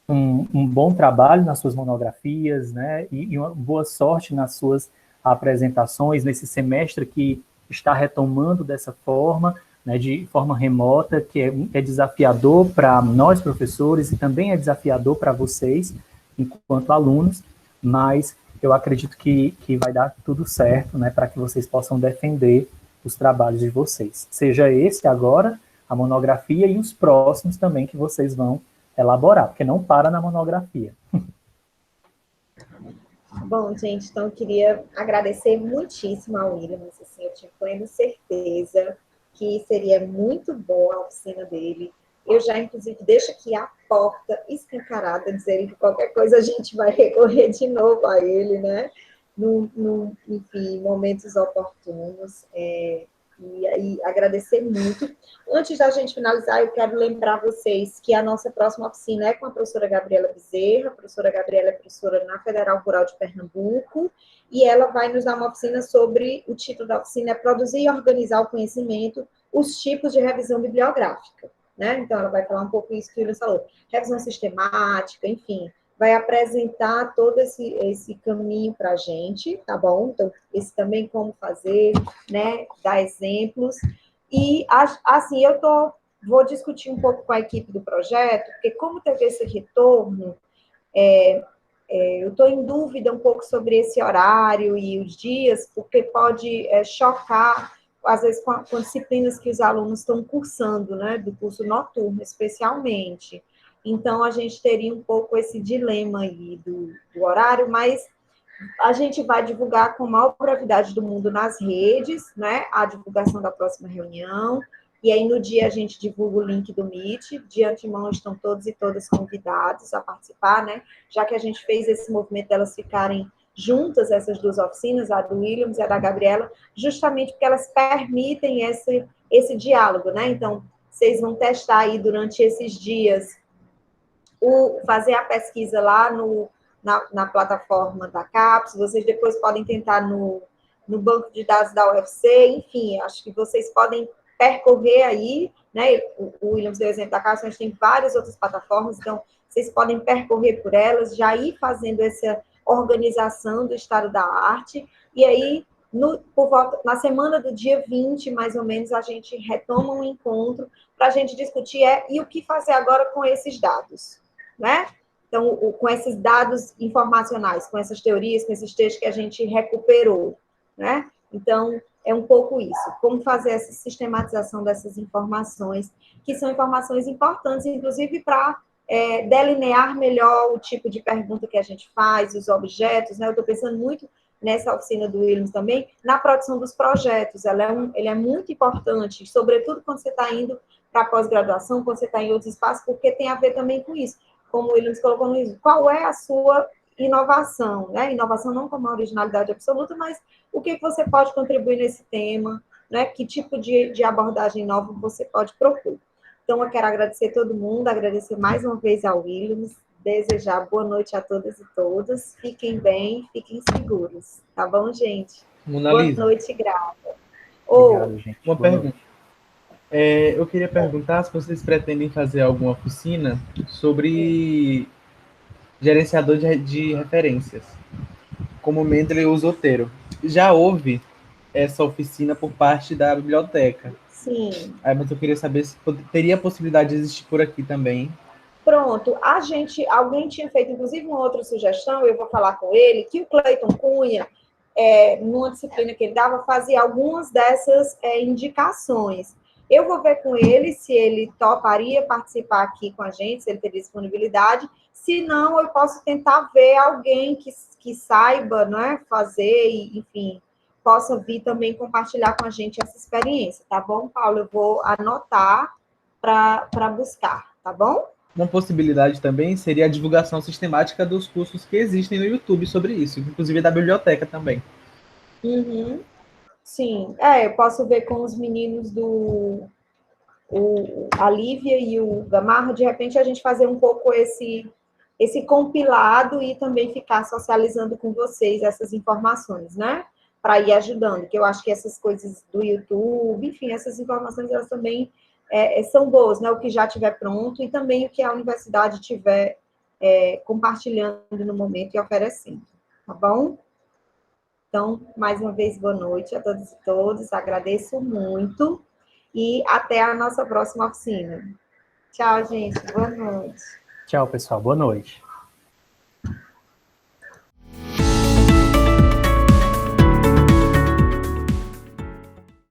um bom trabalho nas suas monografias, né, e uma boa sorte nas suas apresentações, nesse semestre que está retomando dessa forma, né, de forma remota, que é desafiador para nós, professores, e também é desafiador para vocês, enquanto alunos, mas eu acredito que vai dar tudo certo, né, para que vocês possam defender os trabalhos de vocês. Seja esse agora, a monografia, e os próximos também que vocês vão elaborar, porque não para na monografia. Bom, gente, então eu queria agradecer muitíssimo ao William, assim, eu tinha plena certeza que seria muito boa a oficina dele. Eu já, inclusive, deixo aqui a porta escancarada, dizendo que qualquer coisa a gente vai recorrer de novo a ele, né? Enfim, momentos oportunos. E aí, agradecer muito. Antes da gente finalizar, eu quero lembrar vocês que a nossa próxima oficina é com a professora Gabriela Bezerra. A professora Gabriela é professora na Federal Rural de Pernambuco, e ela vai nos dar uma oficina sobre, o título da oficina é Produzir e Organizar o Conhecimento, os tipos de revisão bibliográfica, né? Então, ela vai falar um pouco isso que o William falou, revisão sistemática, enfim, vai apresentar todo esse caminho para a gente, tá bom? Então, esse também como fazer, né? Dar exemplos. E, assim, vou discutir um pouco com a equipe do projeto, porque como teve esse retorno, eu estou em dúvida um pouco sobre esse horário e os dias, porque pode chocar, às vezes, com disciplinas que os alunos estão cursando, né? Do curso noturno, especialmente. Então, a gente teria um pouco esse dilema aí do horário, mas A gente vai divulgar com a maior brevidade do mundo nas redes, né? A divulgação da próxima reunião. E aí, no dia, a gente divulga o link do Meet. De antemão, estão todos e todas convidados a participar, né? Já que a gente fez esse movimento delas ficarem juntas, essas duas oficinas, a do Williams e a da Gabriela, justamente porque elas permitem esse diálogo, né? Então, vocês vão testar aí durante esses dias fazer a pesquisa lá na plataforma da CAPES, vocês depois podem tentar no banco de dados da UFC, enfim, acho que vocês podem percorrer aí, né? O Williams deu o exemplo da CAPES, mas tem várias outras plataformas, então vocês podem percorrer por elas, já ir fazendo essa organização do estado da arte, e aí, na semana do dia 20, mais ou menos, a gente retoma um encontro para a gente discutir e o que fazer agora com esses dados, né? Então, com esses dados informacionais, com essas teorias, com esses textos que a gente recuperou, né? Então, é um pouco isso. Como fazer essa sistematização dessas informações, que são informações importantes, inclusive para delinear melhor o tipo de pergunta que a gente faz, os objetos, né? Eu estou pensando muito nessa oficina do Williams também, na produção dos projetos. Ele é muito importante, sobretudo quando você está indo para pós-graduação, quando você está em outros espaços, porque tem a ver também com isso. Como o Williams colocou no início, qual é a sua inovação, né? Inovação não como uma originalidade absoluta, mas o que você pode contribuir nesse tema, né? Que tipo de abordagem nova você pode propor. Então, eu quero agradecer a todo mundo, agradecer mais uma vez ao Williams, desejar boa noite a todas e todos. Fiquem bem, fiquem seguros. Tá bom, gente? Mona Boa Lisa, noite, Grata. Obrigado, gente. uma Boa pergunta. noite. Eu queria perguntar se vocês pretendem fazer alguma oficina sobre gerenciador de referências, como Mendeley usa o Zotero. Já houve essa oficina por parte da biblioteca. Sim. Mas eu queria saber se teria a possibilidade de existir por aqui também. Pronto, alguém tinha feito, inclusive, uma outra sugestão, eu vou falar com ele, que o Cleiton Cunha, numa disciplina que ele dava, fazia algumas dessas indicações. Eu vou ver com ele se ele toparia participar aqui com a gente, se ele teria disponibilidade. Se não, eu posso tentar ver alguém que saiba, né, fazer, e, enfim, possa vir também compartilhar com a gente essa experiência, tá bom, Paulo? Eu vou anotar para buscar, tá bom? Uma possibilidade também seria a divulgação sistemática dos cursos que existem no YouTube sobre isso, inclusive da biblioteca também. Uhum. Sim, eu posso ver com os meninos a Lívia e o Gamarra, de repente a gente fazer um pouco esse compilado e também ficar socializando com vocês essas informações, né? Para ir ajudando, que eu acho que essas coisas do YouTube, enfim, essas informações, elas também são boas, né? O que já tiver pronto e também o que a universidade tiver compartilhando no momento e oferecendo, tá bom? Então, mais uma vez, boa noite a todos e todas. Agradeço muito e até a nossa próxima oficina. Tchau, gente. Boa noite. Tchau, pessoal. Boa noite.